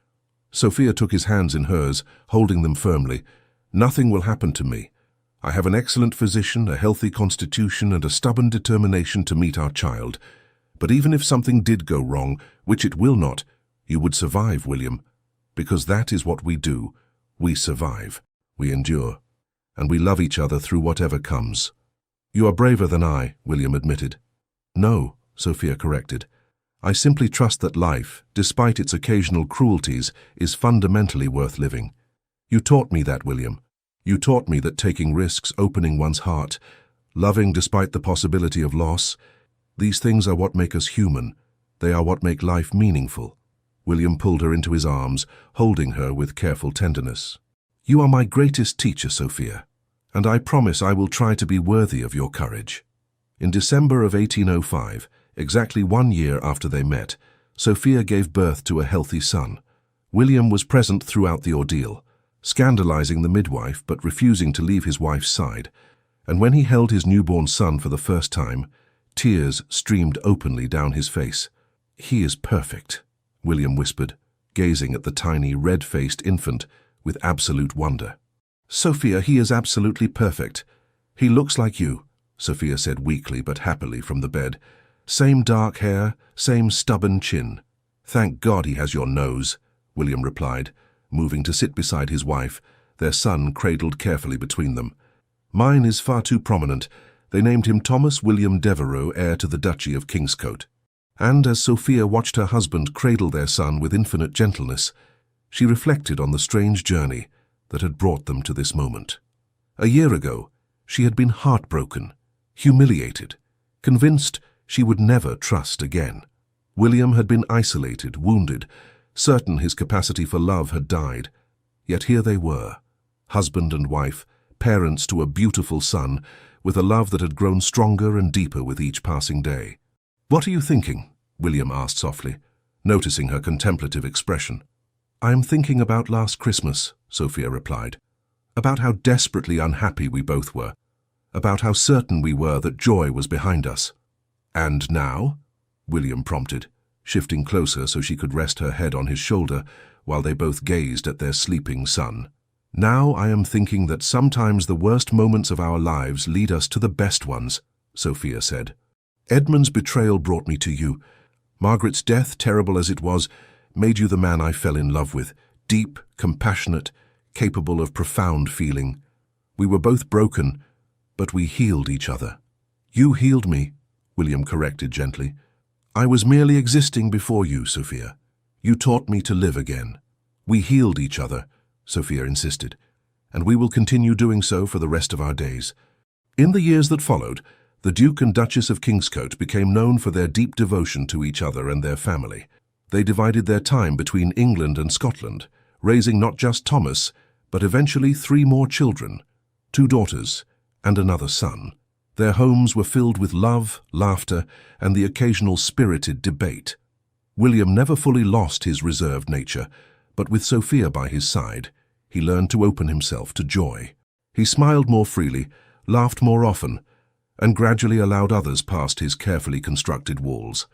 Sophia took his hands in hers, holding them firmly. "Nothing will happen to me. I have an excellent physician, a healthy constitution, and a stubborn determination to meet our child. But even if something did go wrong, which it will not, you would survive, William. Because that is what we do. We survive. We endure. And we love each other through whatever comes." "You are braver than I," William admitted. "No," Sophia corrected. "I simply trust that life, despite its occasional cruelties, is fundamentally worth living. You taught me that, William. You taught me that taking risks, opening one's heart, loving despite the possibility of loss, these things are what make us human. They are what make life meaningful." William pulled her into his arms, holding her with careful tenderness. "You are my greatest teacher, Sophia, and I promise I will try to be worthy of your courage." In December of 1805, exactly 1 year after they met, Sophia gave birth to a healthy son. William was present throughout the ordeal, scandalizing the midwife but refusing to leave his wife's side, and when he held his newborn son for the first time, tears streamed openly down his face. "He is perfect," William whispered, gazing at the tiny, red-faced infant with absolute wonder. "Sophia, he is absolutely perfect. He looks like you," Sophia said weakly but happily from the bed. "Same dark hair, same stubborn chin." "Thank God he has your nose," William replied, moving to sit beside his wife, their son cradled carefully between them. "Mine is far too prominent. They named him Thomas William Devereux, heir to the Duchy of Kingscote." And as Sophia watched her husband cradle their son with infinite gentleness, she reflected on the strange journey that had brought them to this moment. A year ago, she had been heartbroken, humiliated, convinced she would never trust again. William had been isolated, wounded, certain his capacity for love had died. Yet here they were, husband and wife, parents to a beautiful son, with a love that had grown stronger and deeper with each passing day. "What are you thinking?" William asked softly, noticing her contemplative expression. "I am thinking about last Christmas," Sophia replied. "About how desperately unhappy we both were. About how certain we were that joy was behind us." "And now?" William prompted, shifting closer so she could rest her head on his shoulder while they both gazed at their sleeping son. "Now I am thinking that sometimes the worst moments of our lives lead us to the best ones," Sophia said. "Edmund's betrayal brought me to you. Margaret's death, terrible as it was, made you the man I fell in love with, deep, compassionate, capable of profound feeling. We were both broken, but we healed each other." "You healed me," William corrected gently. "I was merely existing before you, Sophia. You taught me to live again." "We healed each other," Sophia insisted, "and we will continue doing so for the rest of our days." In the years that followed, the Duke and Duchess of Kingscote became known for their deep devotion to each other and their family. They divided their time between England and Scotland, raising not just Thomas, but eventually 3 more children, 2 daughters and another son. Their homes were filled with love, laughter, and the occasional spirited debate. William never fully lost his reserved nature, but with Sophia by his side, he learned to open himself to joy. He smiled more freely, laughed more often, and gradually allowed others past his carefully constructed walls.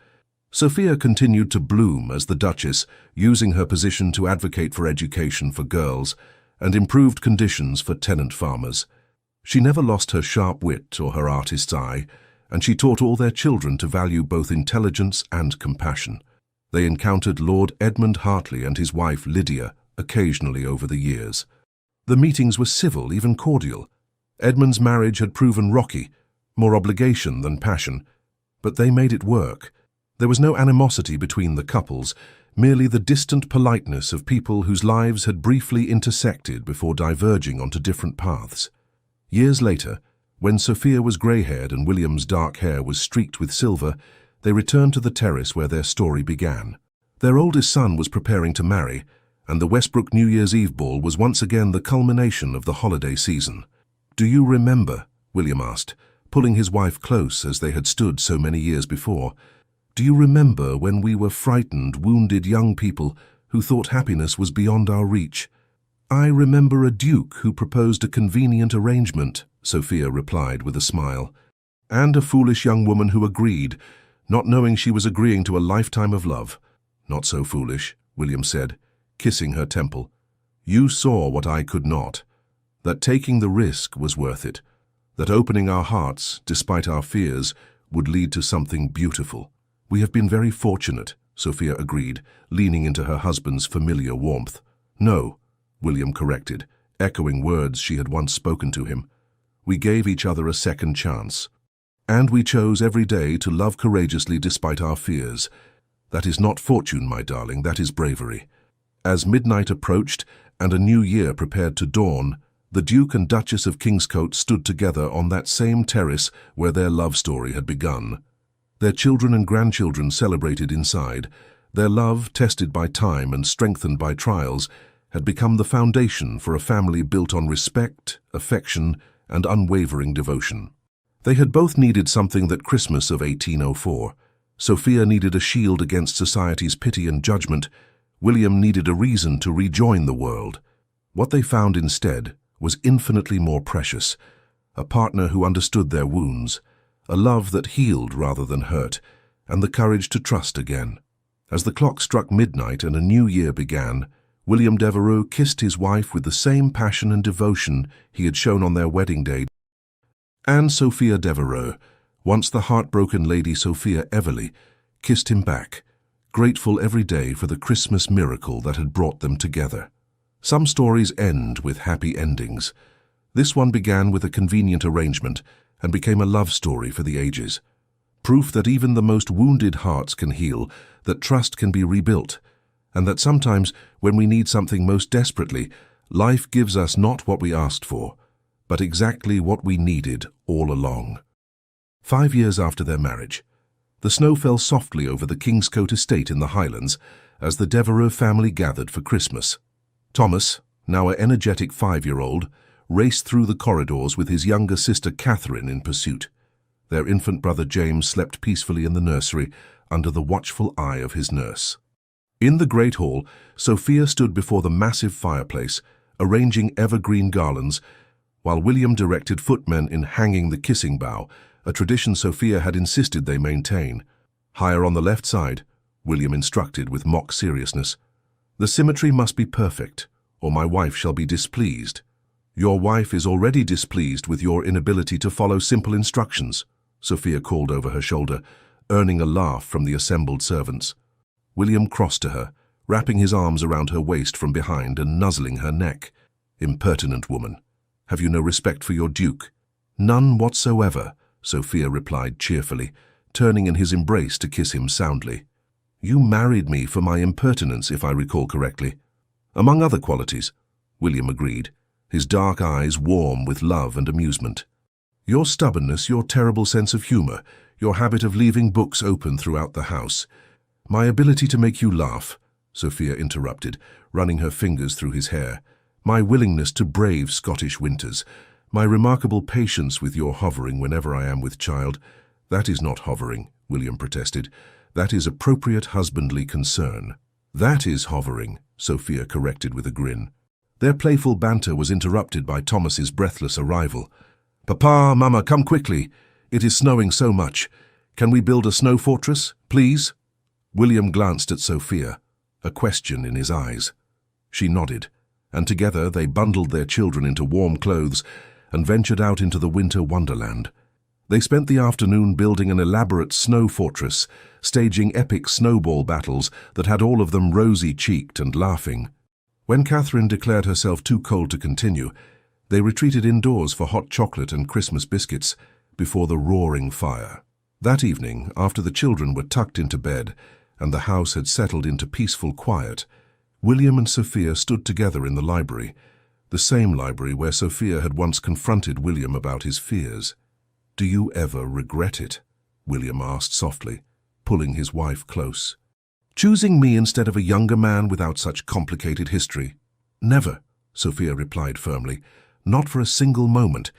Sophia continued to bloom as the Duchess, using her position to advocate for education for girls and improved conditions for tenant farmers. She never lost her sharp wit or her artist's eye, and she taught all their children to value both intelligence and compassion. They encountered Lord Edmund Hartley and his wife Lydia occasionally over the years. The meetings were civil, even cordial. Edmund's marriage had proven rocky, more obligation than passion, but they made it work. There was no animosity between the couples, merely the distant politeness of people whose lives had briefly intersected before diverging onto different paths. Years later, when Sophia was grey-haired and William's dark hair was streaked with silver, they returned to the terrace where their story began. Their oldest son was preparing to marry, and the Westbrook New Year's Eve ball was once again the culmination of the holiday season. "Do you remember?" William asked, pulling his wife close as they had stood so many years before. "Do you remember when we were frightened, wounded young people who thought happiness was beyond our reach?" "I remember a duke who proposed a convenient arrangement," Sophia replied with a smile. "And a foolish young woman who agreed, not knowing she was agreeing to a lifetime of love." "Not so foolish," William said, kissing her temple. "You saw what I could not, that taking the risk was worth it, that opening our hearts, despite our fears, would lead to something beautiful." "We have been very fortunate," Sophia agreed, leaning into her husband's familiar warmth. "No," William corrected, echoing words she had once spoken to him. "We gave each other a second chance. And we chose every day to love courageously despite our fears. That is not fortune, my darling, that is bravery." As midnight approached and a new year prepared to dawn, the Duke and Duchess of Kingscote stood together on that same terrace where their love story had begun. Their children and grandchildren celebrated inside. Their love, tested by time and strengthened by trials, had become the foundation for a family built on respect, affection, and unwavering devotion. They had both needed something that Christmas of 1804. Sophia needed a shield against society's pity and judgment. William needed a reason to rejoin the world. What they found instead was infinitely more precious, a partner who understood their wounds, a love that healed rather than hurt, and the courage to trust again. As the clock struck midnight and a new year began, William Devereux kissed his wife with the same passion and devotion he had shown on their wedding day. Anne Sophia Devereux, once the heartbroken Lady Sophia Everleigh, kissed him back, grateful every day for the Christmas miracle that had brought them together. Some stories end with happy endings. This one began with a convenient arrangement and became a love story for the ages. Proof that even the most wounded hearts can heal, that trust can be rebuilt, and that sometimes, when we need something most desperately, life gives us not what we asked for, but exactly what we needed all along. 5 years after their marriage, the snow fell softly over the Kingscote estate in the Highlands as the Devereux family gathered for Christmas. Thomas, now an energetic 5-year-old, raced through the corridors with his younger sister Catherine in pursuit. Their infant brother James slept peacefully in the nursery under the watchful eye of his nurse. In the great hall, Sophia stood before the massive fireplace, arranging evergreen garlands, while William directed footmen in hanging the kissing bough, a tradition Sophia had insisted they maintain. Higher on the left side, William instructed with mock seriousness, "The symmetry must be perfect, or my wife shall be displeased." "Your wife is already displeased with your inability to follow simple instructions," Sophia called over her shoulder, earning a laugh from the assembled servants. William crossed to her, wrapping his arms around her waist from behind and nuzzling her neck. "Impertinent woman. Have you no respect for your duke?" "None whatsoever," Sophia replied cheerfully, turning in his embrace to kiss him soundly. "You married me for my impertinence, if I recall correctly." "Among other qualities," William agreed, his dark eyes warm with love and amusement. "Your stubbornness, your terrible sense of humor, your habit of leaving books open throughout the house. My ability to make you laugh," Sophia interrupted, running her fingers through his hair. "My willingness to brave Scottish winters. My remarkable patience with your hovering whenever I am with child." "That is not hovering," William protested. "That is appropriate husbandly concern." "That is hovering," Sophia corrected with a grin. Their playful banter was interrupted by Thomas's breathless arrival. "Papa, Mama, come quickly. It is snowing so much. Can we build a snow fortress, please?" William glanced at Sophia, a question in his eyes. She nodded, and together they bundled their children into warm clothes and ventured out into the winter wonderland. They spent the afternoon building an elaborate snow fortress, staging epic snowball battles that had all of them rosy-cheeked and laughing. When Catherine declared herself too cold to continue, they retreated indoors for hot chocolate and Christmas biscuits before the roaring fire. That evening, after the children were tucked into bed and the house had settled into peaceful quiet, William and Sophia stood together in the library, the same library where Sophia had once confronted William about his fears. "Do you ever regret it?" William asked softly, pulling his wife close. "Choosing me instead of a younger man without such complicated history?" "Never," Sophia replied firmly. "Not for a single moment.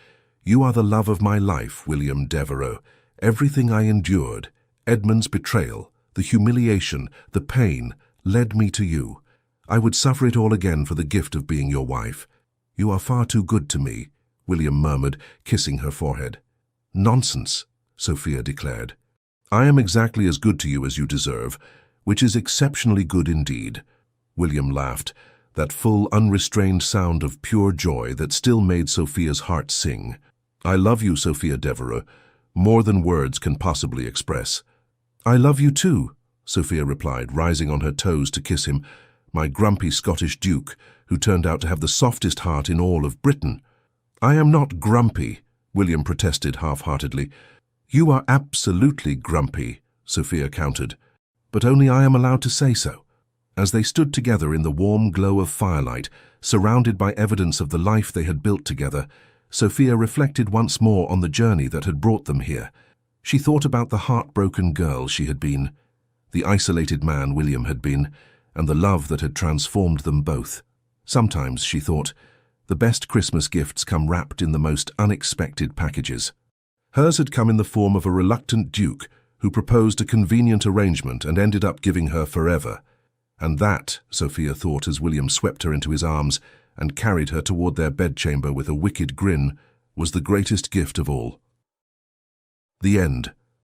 You are the love of my life, William Devereux. Everything I endured, Edmund's betrayal, the humiliation, the pain, led me to you. I would suffer it all again for the gift of being your wife." "You are far too good to me," William murmured, kissing her forehead. "Nonsense," Sophia declared. "I am exactly as good to you as you deserve, which is exceptionally good indeed." William laughed, that full, unrestrained sound of pure joy that still made Sophia's heart sing. "I love you, Sophia Devereux, more than words can possibly express." "I love you too," Sophia replied, rising on her toes to kiss him, "my grumpy Scottish duke, who turned out to have the softest heart in all of Britain." "I am not grumpy," William protested half-heartedly. "You are absolutely grumpy," Sophia countered, "but only I am allowed to say so." As they stood together in the warm glow of firelight, surrounded by evidence of the life they had built together, Sophia reflected once more on the journey that had brought them here. She thought about the heartbroken girl she had been, the isolated man William had been, and the love that had transformed them both. Sometimes, she thought, the best Christmas gifts come wrapped in the most unexpected packages. Hers had come in the form of a reluctant duke who proposed a convenient arrangement and ended up giving her forever. And that, Sophia thought as William swept her into his arms, and carried her toward their bedchamber with a wicked grin, was the greatest gift of all. The end.